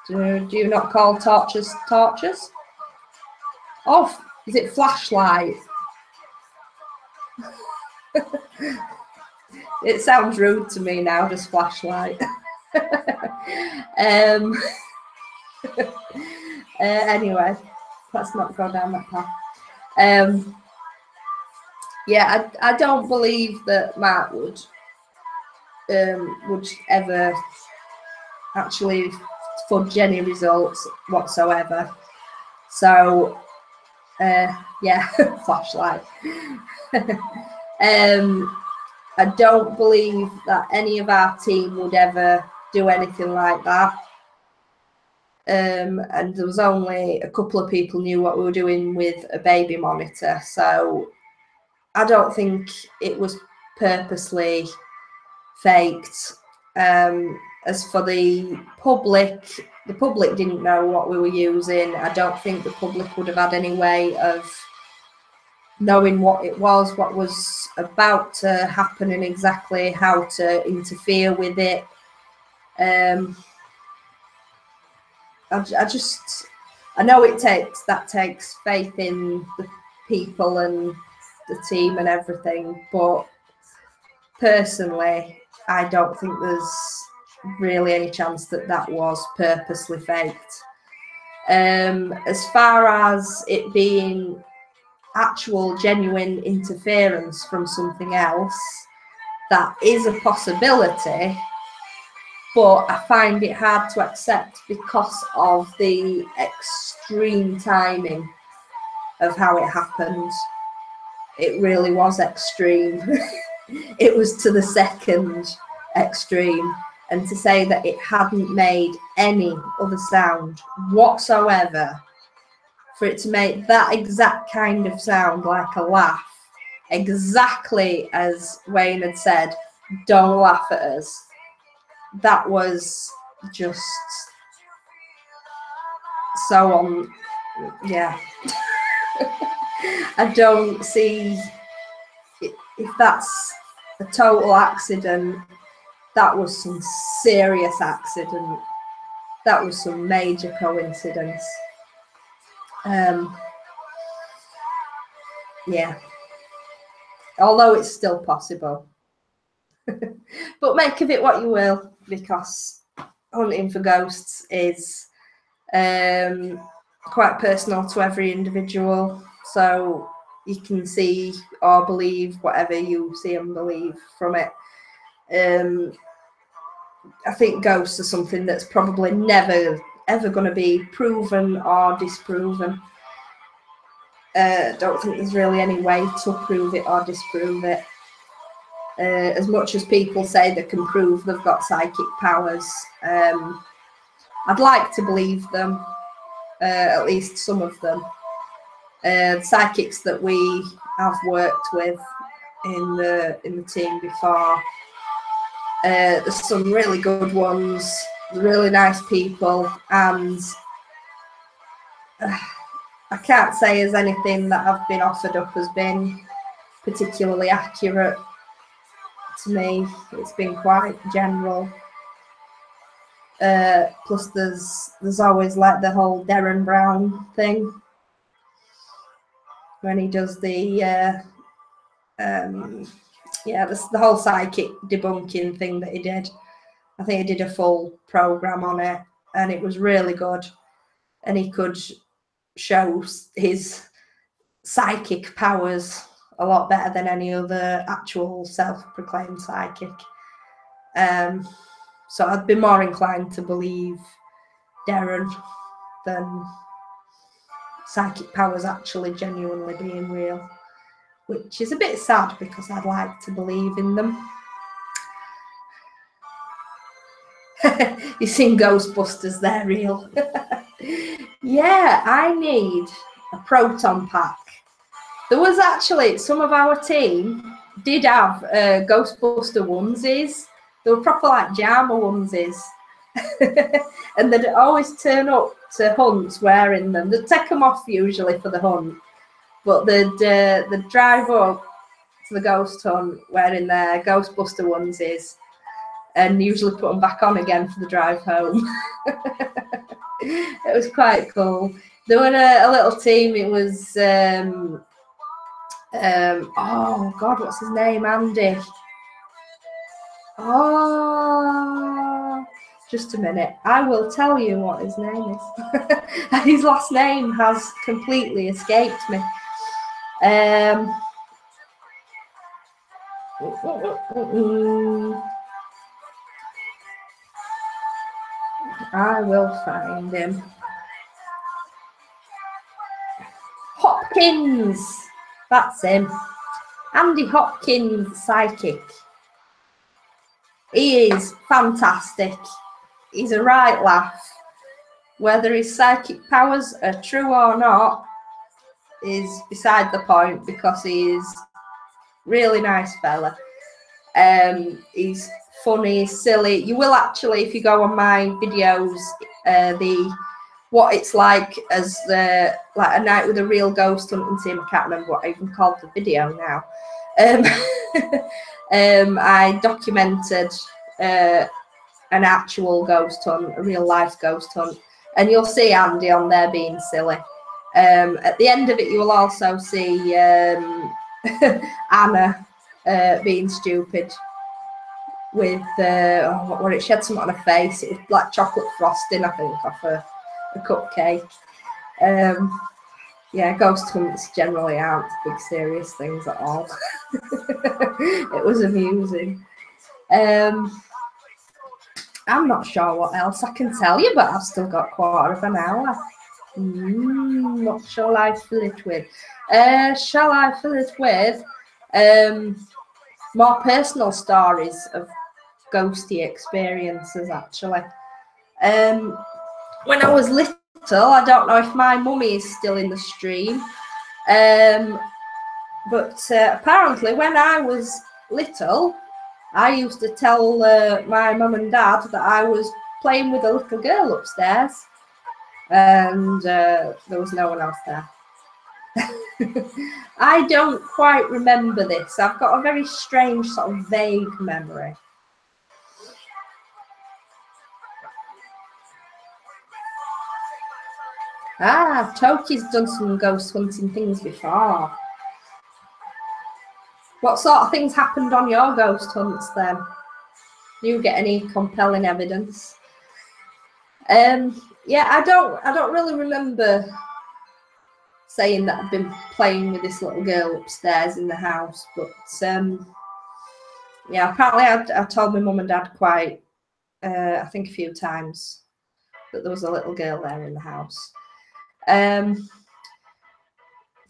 Do you not call torches torches? Oh, is it flashlight? It sounds rude to me now, just flashlight. Anyway, let's not go down that path. Yeah, I don't believe that Mark would ever actually fudge any results whatsoever. So, yeah, flashlight. I don't believe that any of our team would ever do anything like that. And there was only a couple of people knew what we were doing with a baby monitor. So I don't think it was purposely faked. As for the public didn't know what we were using. I don't think the public would have had any way of knowing what it was, what was about to happen, and exactly how to interfere with it. I know it takes faith in the people and the team and everything, but personally, I don't think there's really any chance that was purposely faked. As far as it being actual genuine interference from something else, that is a possibility, but I find it hard to accept because of the extreme timing of how it happened. It really was extreme. It was to the second extreme, and to say that it hadn't made any other sound whatsoever, for it to make that exact kind of sound, like a laugh, exactly as Wayne had said, "Don't laugh at us," that was just so on. Yeah. I don't see, if that's a total accident, that was some serious accident. That was some major coincidence. Yeah. Although it's still possible. But make of it what you will, because hunting for ghosts is quite personal to every individual, so you can see or believe whatever you see and believe from it. I think ghosts are something that's probably never ever going to be proven or disproven. Don't think there's really any way to prove it or disprove it. As much as people say they can prove they've got psychic powers, I'd like to believe them, at least some of them. Psychics that we have worked with in the team before, there's some really good ones, really nice people, and I can't say as anything that I've been offered up has been particularly accurate to me. It's been quite general. Plus there's always like the whole Darren Brown thing when he does the the whole psychic debunking thing that he did. I think he did a full program on it, and it was really good, and he could show his psychic powers a lot better than any other actual self-proclaimed psychic. So I'd be more inclined to believe Darren than psychic powers actually genuinely being real, which is a bit sad because I'd like to believe in them. You've seen Ghostbusters, they're real. Yeah, I need a proton pack. There was actually, some of our team did have Ghostbuster onesies. They were proper like Jama onesies. And they'd always turn up to hunts wearing them. They'd take them off usually for the hunt, but they'd drive up to the ghost hunt wearing their Ghostbuster onesies and usually put them back on again for the drive home. It was quite cool. They were a little team. It was oh God, what's his name? Andy. Oh, just a minute. I will tell you what his name is. His last name has completely escaped me. I will find him. Hopkins. That's him. Andy Hopkins, psychic. He is fantastic. He's a right laugh. Whether his psychic powers are true or not is beside the point, because he is really nice fella. He's funny, silly. You will actually, if you go on my videos, what it's like as like a night with a real ghost hunting team. I can't remember what I even called the video now. I documented an actual ghost hunt, a real life ghost hunt, and you'll see Andy on there being silly. At the end of it, you will also see Anna being stupid with what it, she had something on her face. It was like chocolate frosting, I think, off a cupcake. Yeah, ghost hunts generally aren't big serious things at all. It was amusing. I'm not sure what else I can tell you, but I've still got a quarter of an hour. What shall I fill it with? Shall I fill it with more personal stories of ghosty experiences, actually? When I was little, I don't know if my mummy is still in the stream, but apparently when I was little, I used to tell my mum and dad that I was playing with a little girl upstairs, and there was no one else there. I don't quite remember this. I've got a very strange sort of vague memory. Ah, Toki's done some ghost hunting things before. What sort of things happened on your ghost hunts then? Do you get any compelling evidence? Yeah, I don't really remember saying that I've been playing with this little girl upstairs in the house, but yeah, apparently I told my mum and dad quite, I think a few times, that there was a little girl there in the house.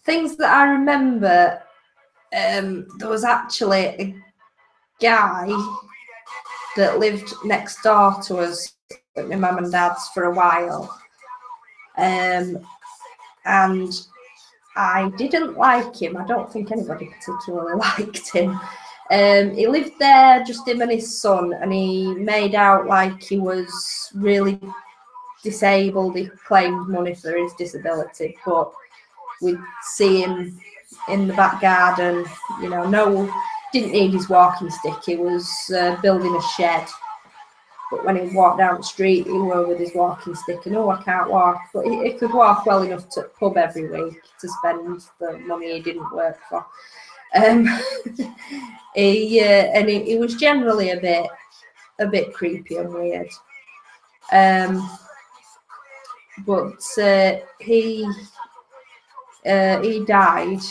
Things that I remember, there was actually a guy that lived next door to us at my mum and dad's for a while, and I didn't like him. I don't think anybody particularly liked him. He lived there, just him and his son, and he made out like he was really disabled. He claimed money for his disability, but we'd see him in the back garden, you know, no, didn't need his walking stick. He was building a shed. But when he walked down the street, he were with his walking stick, and I can't walk. But he could walk well enough to pub every week to spend the money he didn't work for. He was generally a bit creepy and weird. But he died,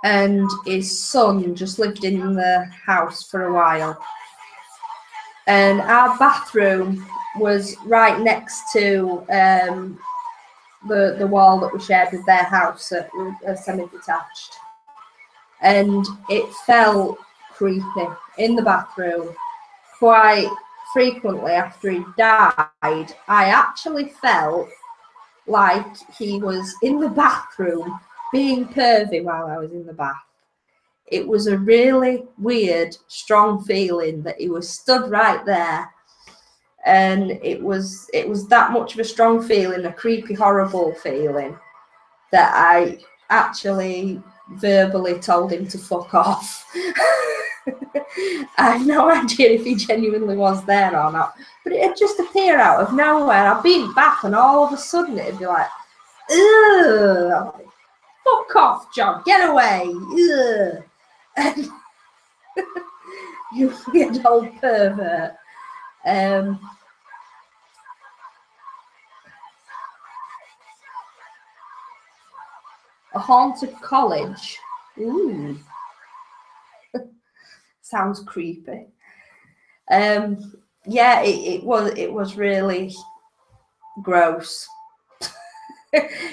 and his son just lived in the house for a while. And our bathroom was right next to the wall that we shared with their house, semi-detached. And it felt creepy in the bathroom. Quite frequently after he died, I actually felt like he was in the bathroom being pervy while I was in the bath. It was a really weird, strong feeling that he was stood right there, and it was that much of a strong feeling, a creepy, horrible feeling, that I actually verbally told him to fuck off. I have no idea if he genuinely was there or not, but it'd just appear out of nowhere. I'd be in bath, and all of a sudden it'd be like, ugh, fuck off, John, get away, ugh. And you weird old pervert. A haunted college. Ooh. Sounds creepy. Yeah, it was really gross.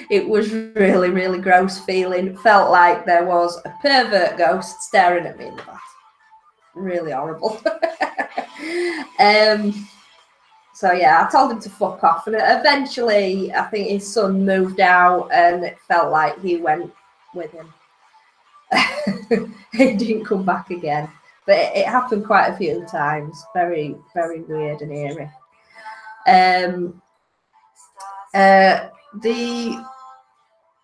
It was really, really gross feeling. Felt like there was a pervert ghost staring at me in the bath. Really horrible. So yeah, I told him to fuck off, and eventually I think his son moved out, and it felt like he went with him. He didn't come back again, but it happened quite a few times. Very, very weird and eerie. The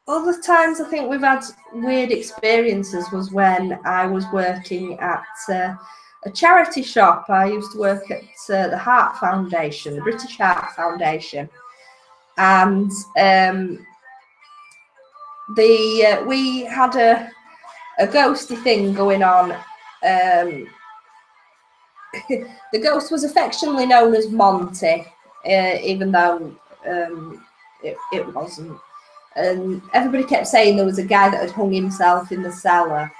other times I think we've had weird experiences was when I was working at a charity shop. I used to work at the Heart Foundation, the British Heart Foundation, and we had a ghosty thing going on. The ghost was affectionately known as Monty, even though it wasn't. And everybody kept saying there was a guy that had hung himself in the cellar,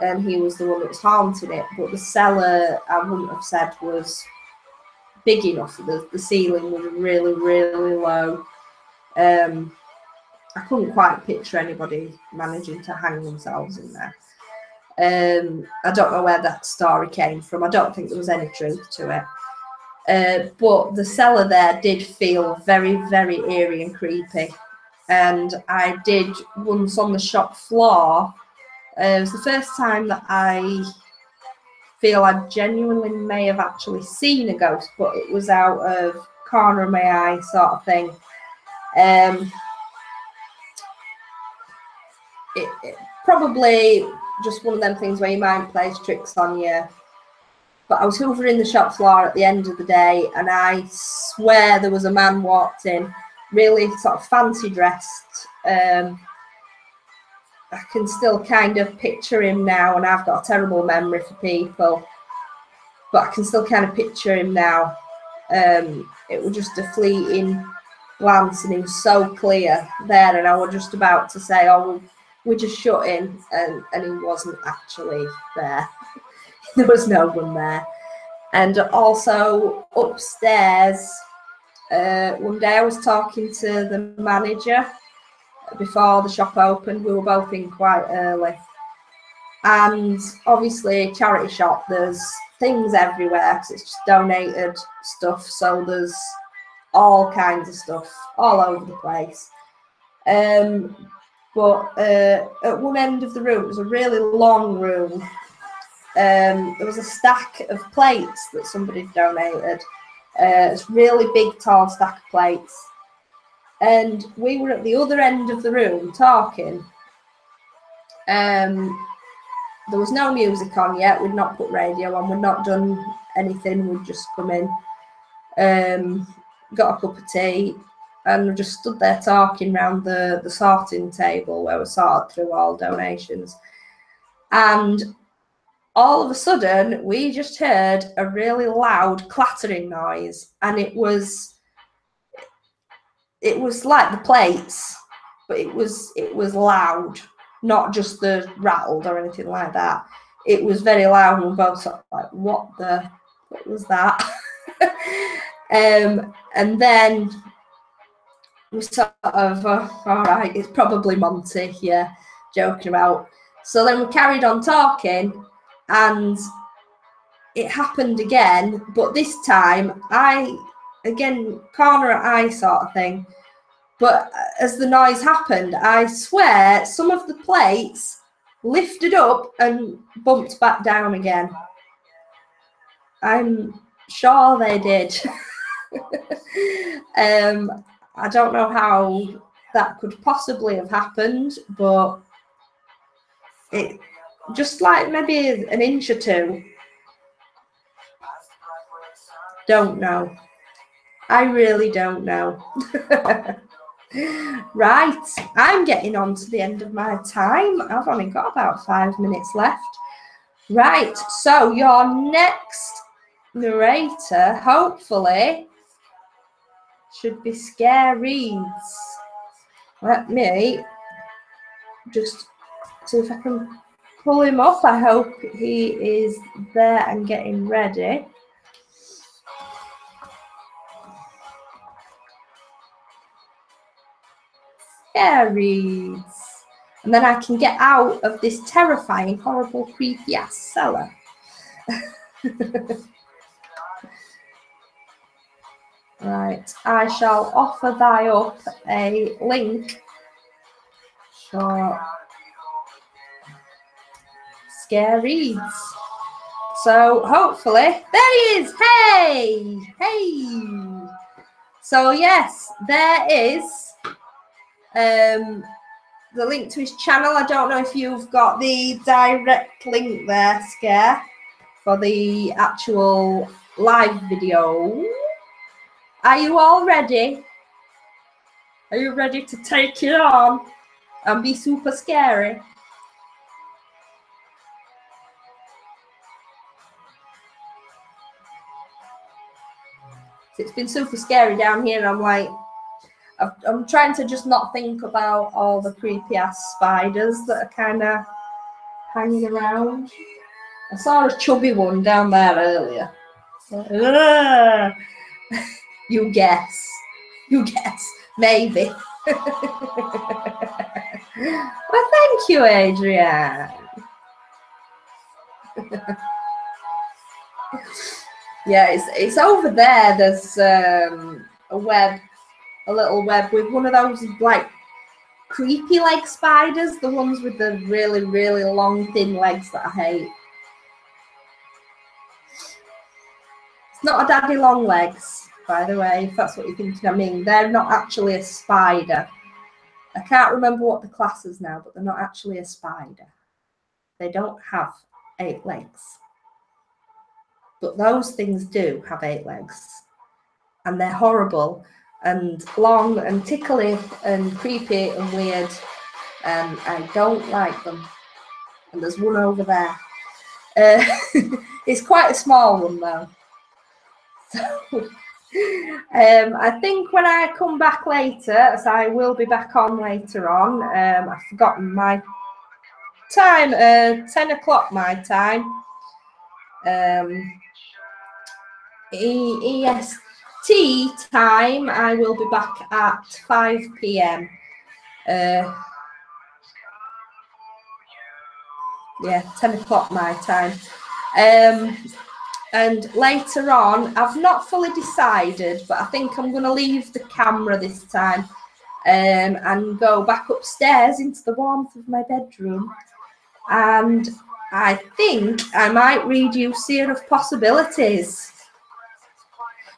and he was the one that was haunting it. But the cellar, I wouldn't have said was big enough. The ceiling was really, really low. I couldn't quite picture anybody managing to hang themselves in there. I don't know where that story came from. I don't think there was any truth to it. But the cellar there did feel very, very eerie and creepy. And I did once on the shop floor. It was the first time that I feel I genuinely may have actually seen a ghost, but it was out of corner of my eye sort of thing. It probably just one of them things where your mind plays tricks on you. But I was hoovering the shop floor at the end of the day, and I swear there was a man walked in, really sort of fancy dressed. I can still kind of picture him now, and I've got a terrible memory for people, but I can still kind of picture him now. It was just a fleeting glance, and he was so clear there, and I was just about to say, oh, we just shut in, and he wasn't actually there. There was no one there. And also upstairs, one day I was talking to the manager before the shop opened. We were both in quite early, and obviously charity shop, there's things everywhere because it's just donated stuff, so there's all kinds of stuff all over the place. But at one end of the room, it was a really long room. There was a stack of plates that somebody donated. It's really big, tall stack of plates. And we were at the other end of the room talking. There was no music on yet. We'd not put radio on. We'd not done anything. We'd just come in, got a cup of tea, and we just stood there talking around the sorting table where we sorted through all donations. And all of a sudden, we just heard a really loud clattering noise, and it was like the plates, but it was loud, not just the rattled or anything like that. It was very loud, and we both sort of like, what was that? And then we sort of, all right, it's probably Monty, yeah, joking about. So then we carried on talking, and it happened again, but this time again, corner eye sort of thing. But as the noise happened, I swear some of the plates lifted up and bumped back down again. I'm sure they did. I don't know how that could possibly have happened, but it just like maybe an inch or two. Don't know. I really don't know. Right, I'm getting on to the end of my time. I've only got about 5 minutes left. Right, so your next narrator, hopefully, should be Scareeds. Let me just see if I can pull him up. I hope he is there and getting ready. Scareeds. And then I can get out of this terrifying, horrible, creepy ass cellar. Right, I shall offer thy up a link for Scareeds. So hopefully, there he is. Hey, hey. So yes, there is the link to his channel. I don't know if you've got the direct link there, Scare, for the actual live video. Are you all ready? Are you ready to take it on and be super scary? It's been super scary down here, and I'm like, I'm trying to just not think about all the creepy ass spiders that are kind of hanging around. I saw a chubby one down there earlier. You guess. You guess. Maybe. Well, thank you, Adrian. Yeah, it's over there. There's a little web with one of those like creepy leg spiders, the ones with the really, really long, thin legs that I hate. It's not a daddy long legs, by the way, if that's what you're thinking. I mean, they're not actually a spider. I can't remember what the class is now, but they're not actually a spider. They don't have 8 legs. But those things do have 8 legs. And they're horrible and long and tickly and creepy and weird. And I don't like them. And there's one over there. It's quite a small one, though. So I think when I come back later, as I will be back on later on, I've forgotten my time, 10 o'clock my time. EST time, I will be back at 5 p.m. Yeah, 10 o'clock my time. And later on, I've not fully decided, but I think I'm going to leave the camera this time and go back upstairs into the warmth of my bedroom. And I think I might read you Seer of Possibilities.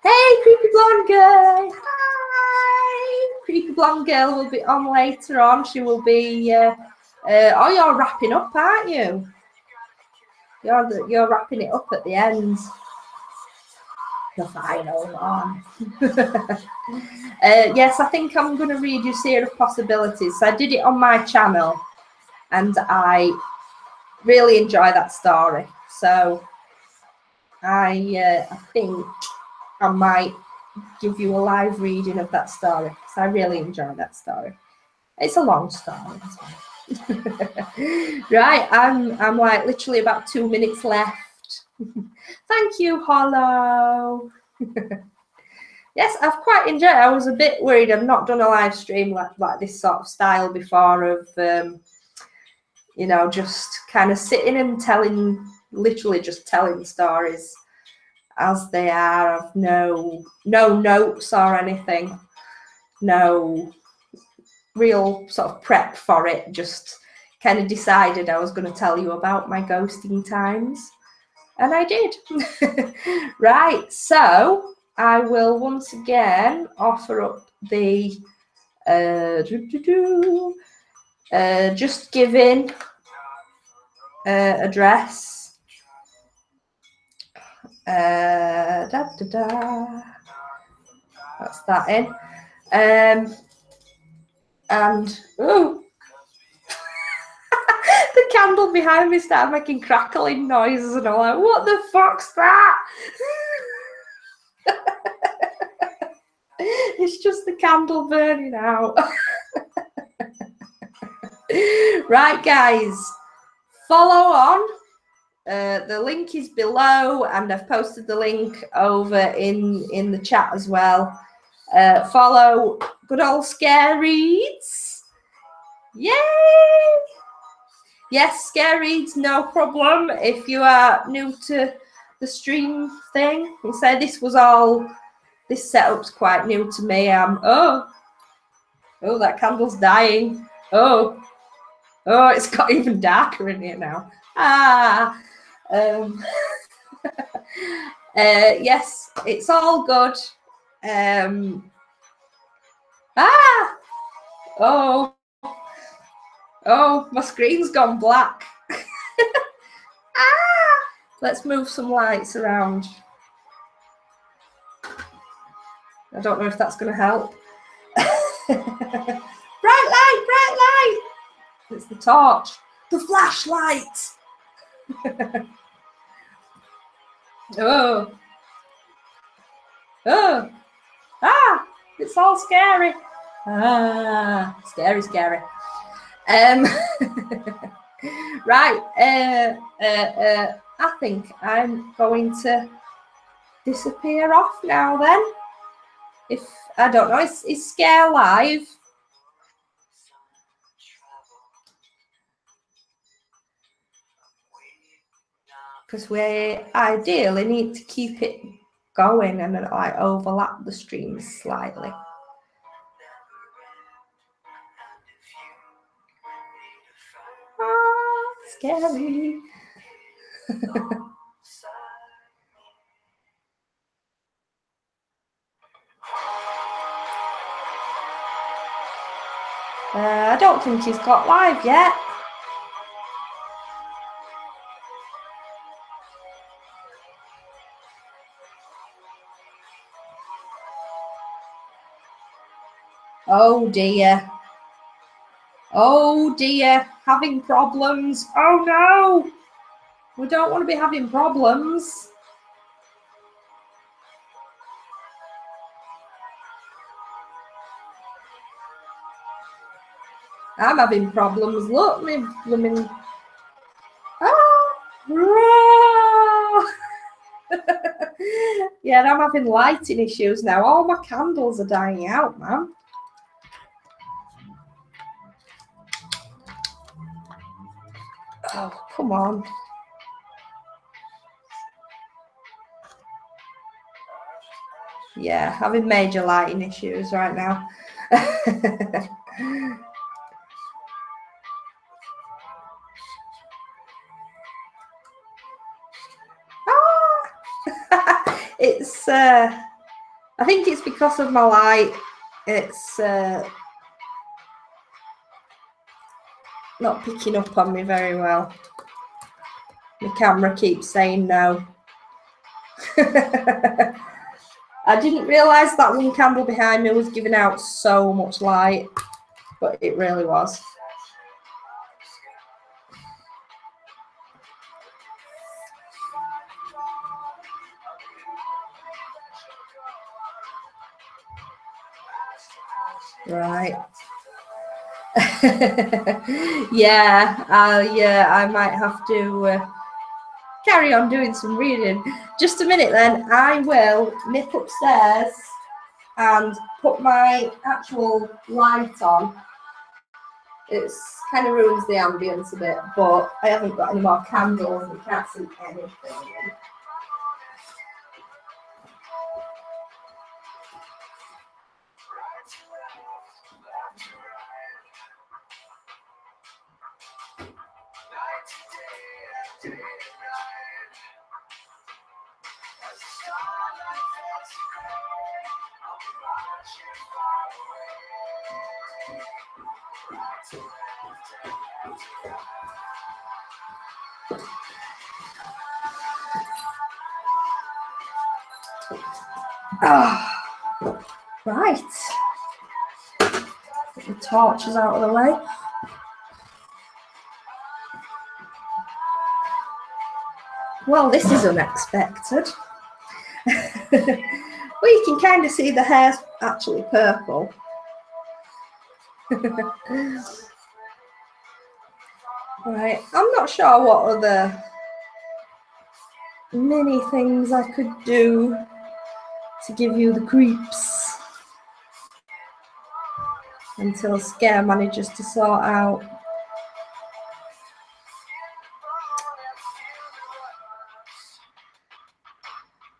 Hey, Creepy Blonde Girl. Hi. Creepy Blonde Girl will be on later on. She will be... oh, you're wrapping up, aren't you? You're wrapping it up at the end. The final one. Yes, I think I'm going to read you Seer of Possibilities. So I did it on my channel, and I really enjoy that story. So I think I might give you a live reading of that story, because I really enjoy that story. It's a long story as well. Right, I'm like literally about 2 minutes left. Thank you, Hollow. Yes, I've quite enjoyed it. I was a bit worried. I've not done a live stream like this sort of style before of, you know, just kind of sitting and telling, literally just telling stories as they are. Of no notes or anything. No real sort of prep for it. Just kind of decided I was going to tell you about my ghosting times. And I did. Right, so I will once again offer up the Just Giving address. That's that in. And oh, the candle behind me started making crackling noises, and I'm like, what the fuck's that? It's just the candle burning out. Right, guys, follow on. The link is below, and I've posted the link over in the chat as well. Follow good old Scare Reads. Yay! Yes, Scare Reads, no problem. If you are new to the stream thing, you say this setup's quite new to me. Oh, that candle's dying. Oh, it's got even darker in here now. Yes, it's all good. Oh, my screen's gone black. Let's move some lights around. I don't know if that's going to help. Bright light. It's the torch. The flashlight. Oh. It's all scary. Scary. Right. I think I'm going to disappear off now then. If I don't know, is Scare live? Because we ideally need to keep it going and like overlap the streams slightly. Scary. I don't think he's got live yet. Oh dear. Oh dear. Having problems. Oh no. We don't want to be having problems. I'm having problems. Look, me blooming. Yeah, I'm having lighting issues now. All my candles are dying out, man. Oh, come on. Yeah, having major lighting issues right now. It's I think it's because of my light. It's not picking up on me very well. My camera keeps saying no. I didn't realise that one candle behind me was giving out so much light, but it really was. Right. Yeah, I might have to carry on doing some reading. Just a minute then, I will nip upstairs and put my actual light on. It's kind of ruins the ambience a bit, but I haven't got any more candles and can't see anything. Right. Get the torches out of the way. Well, this is unexpected. Well, you can kind of see the hair's actually purple. Right, I'm not sure what other mini things I could do to give you the creeps until Scare manages to sort out.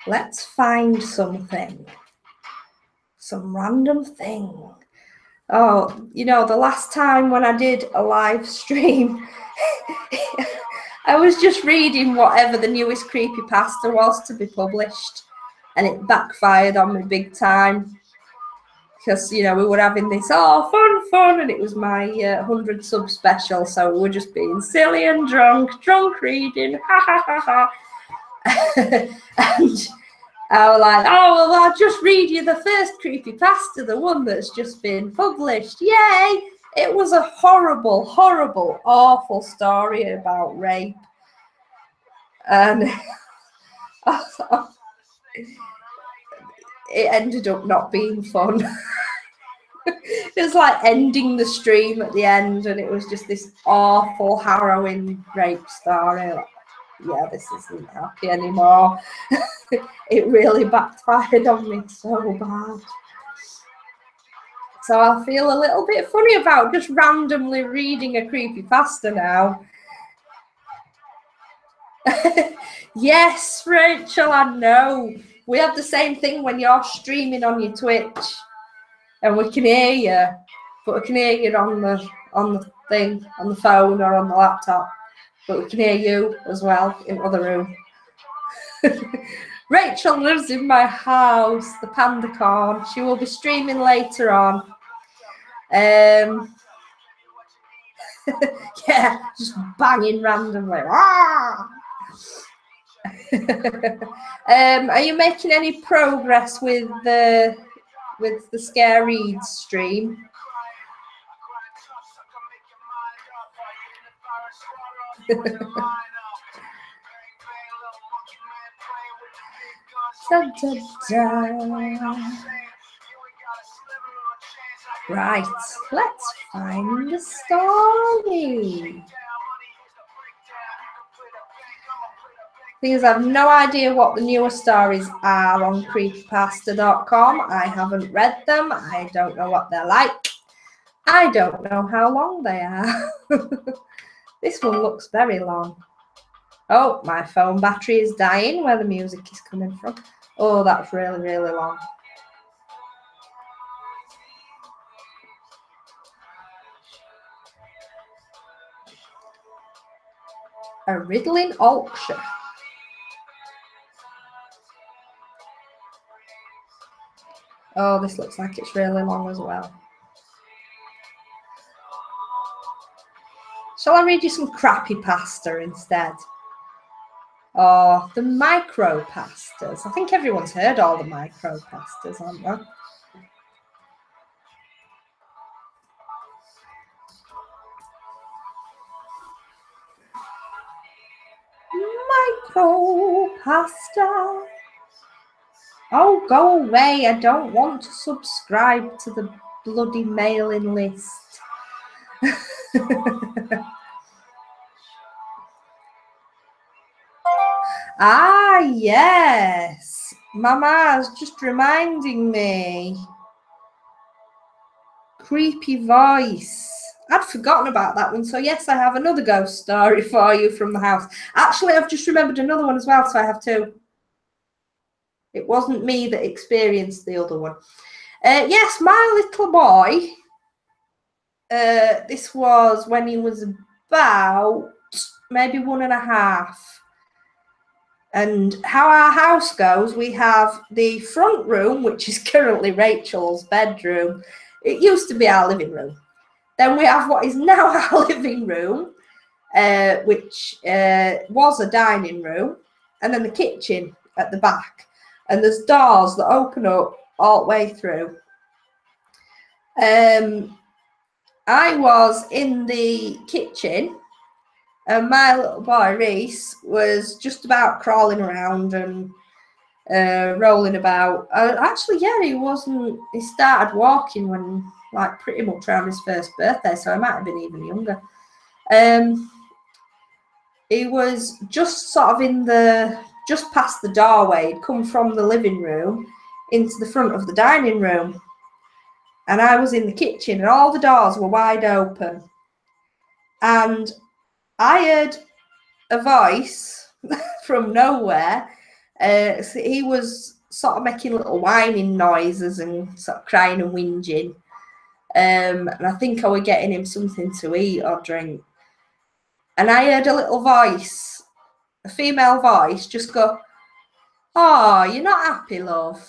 Let's find something. Some random thing. Oh, you know, the last time when I did a live stream, I was just reading whatever the newest creepypasta was to be published, and it backfired on me big time. Because, you know, we were having this, fun, and it was my 100 sub special, so we were just being silly and drunk reading, ha ha ha ha. And I was like, oh, well, I'll just read you the first creepypasta, the one that's just been published. Yay! It was a horrible, horrible, awful story about rape. And it ended up not being fun. It was like ending the stream at the end, and it was just this awful, harrowing rape story. Like, yeah, this isn't happy anymore. It really backfired on me so bad. So I feel a little bit funny about just randomly reading a creepypasta now. Yes, Rachel, I know. We have the same thing when you're streaming on your Twitch, and we can hear you, but we can hear you on the thing, on the phone or on the laptop, but we can hear you as well in the other room. Rachel lives in my house, the Pandacorn. She will be streaming later on. Yeah, just banging randomly. Are you making any progress with the Scare Reads stream? Da, da, da. Right, let's find the story. Thing is, I have no idea what the newer stories are on creepypasta.com. I haven't read them. I don't know what they're like. I don't know how long they are. This one looks very long. Oh, my phone battery is dying where the music is coming from. Oh, that's really, really long. A riddle in Yorkshire. Oh, this looks like it's really long as well. Shall I read you some crappy pasta instead? Oh, the micro pastas. I think everyone's heard all the micro pastas, haven't they? Micro pasta. Oh, go away. I don't want to subscribe to the bloody mailing list. Ah, yes. Mama's just reminding me. Creepy voice. I'd forgotten about that one. So yes, I have another ghost story for you from the house. Actually, I've just remembered another one as well. So I have two. It wasn't me that experienced the other one. Yes, my little boy. This was when he was about maybe 1.5. And how our house goes, we have the front room, which is currently Rachel's bedroom. It used to be our living room. Then we have what is now our living room, which was a dining room, and then the kitchen at the back. And there's doors that open up all the way through. I was in the kitchen, and my little boy, Reese, was just about crawling around and rolling about. Actually, yeah, he started walking when, like, pretty much around his first birthday, so he might have been even younger. He was just sort of just past the doorway. He'd come from the living room into the front of the dining room. And I was in the kitchen, and all the doors were wide open. And I heard a voice from nowhere. So he was sort of making little whining noises and sort of crying and whinging. And I think I was getting him something to eat or drink. And I heard a little voice, a female voice, just go, "Oh, you're not happy, love?"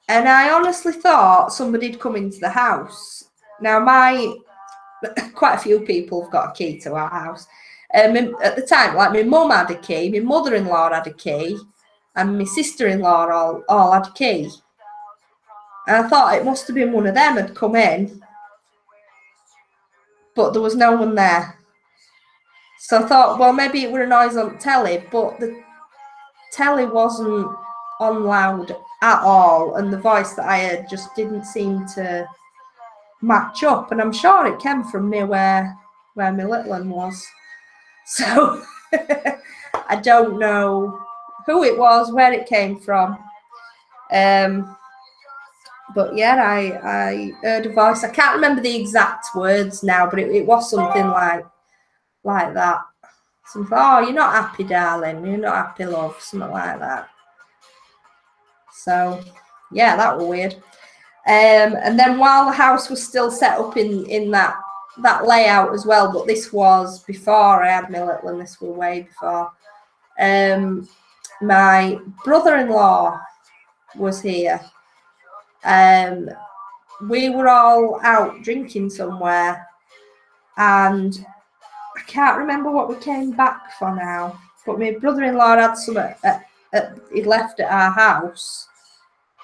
And I honestly thought somebody had come into the house. Now, quite a few people have got a key to our house. At the time, like, my mum had a key, my mother-in-law had a key, and my sister-in-law all had a key. And I thought it must have been one of them had come in, but there was no one there. So I thought, well, maybe it were a noise on the telly, but the telly wasn't on loud at all, and the voice that I heard just didn't seem to match up. And I'm sure it came from near where my little one was. So I don't know who it was, where it came from. But yeah, I heard a voice. I can't remember the exact words now, but it was something like that. Something, "Oh, you're not happy, darling. You're not happy, love." Something like that. So yeah, that was weird. And then while the house was still set up in that layout as well, but this was before I had my little one, this was way before. My brother-in-law was here. We were all out drinking somewhere, and I can't remember what we came back for now, but my brother-in-law had some he'd left at our house,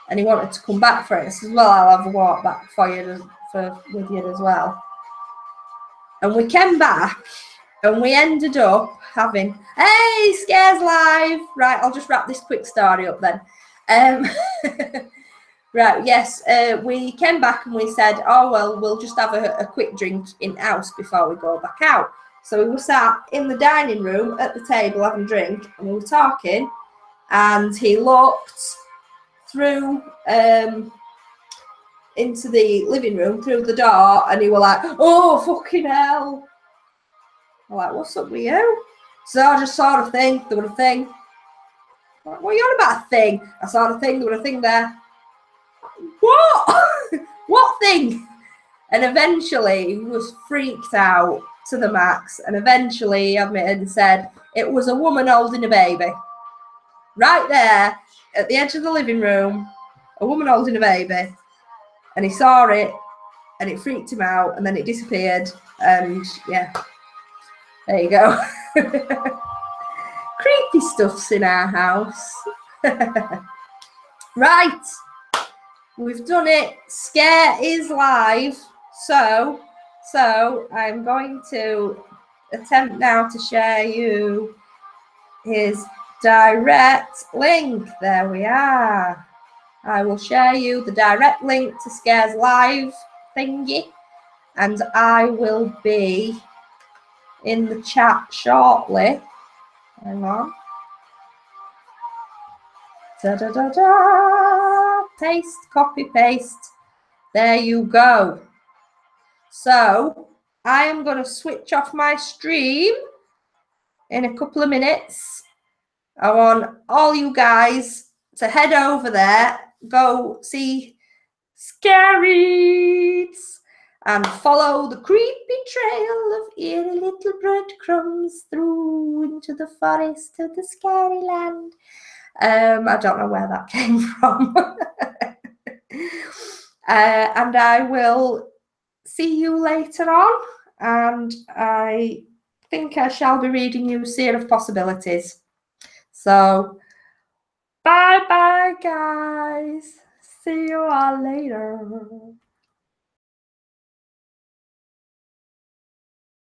and he wanted to come back for it. I said, "Well, I'll have a walk back with you as well." And we came back, and we ended up having, hey, Scares Live. Right, I'll just wrap this quick story up then. Right, yes, we came back and we said, oh, well, we'll just have a quick drink in-house before we go back out. So we were sat in the dining room at the table having a drink, and we were talking, and he looked through into the living room through the door, and he was like, oh, fucking hell. I'm like, what's up with you? So I just saw the thing, there was a thing. Like, what are you on about, a thing? I saw the thing, there was a thing there. What? What thing? And eventually he was freaked out to the max, and eventually he admitted and said it was a woman holding a baby. Right there at the edge of the living room, a woman holding a baby. And he saw it, and it freaked him out, and then it disappeared, and yeah, there you go. Creepy stuff's in our house. Right, we've done it. Scare is live. So I'm going to attempt now to share you his direct link. There we are. I will share you the direct link to Scare's live thingy, and I will be in the chat shortly. Hang on. Da-da-da-da. Paste, copy, paste. There you go. So I am going to switch off my stream in a couple of minutes. I want all you guys to head over there, go see Scaries, and follow the creepy trail of eerie little breadcrumbs through into the forest of the scary land. I don't know where that came from. And I will see you later on, and I think I shall be reading you Seer of Possibilities. So bye bye guys, see you all later.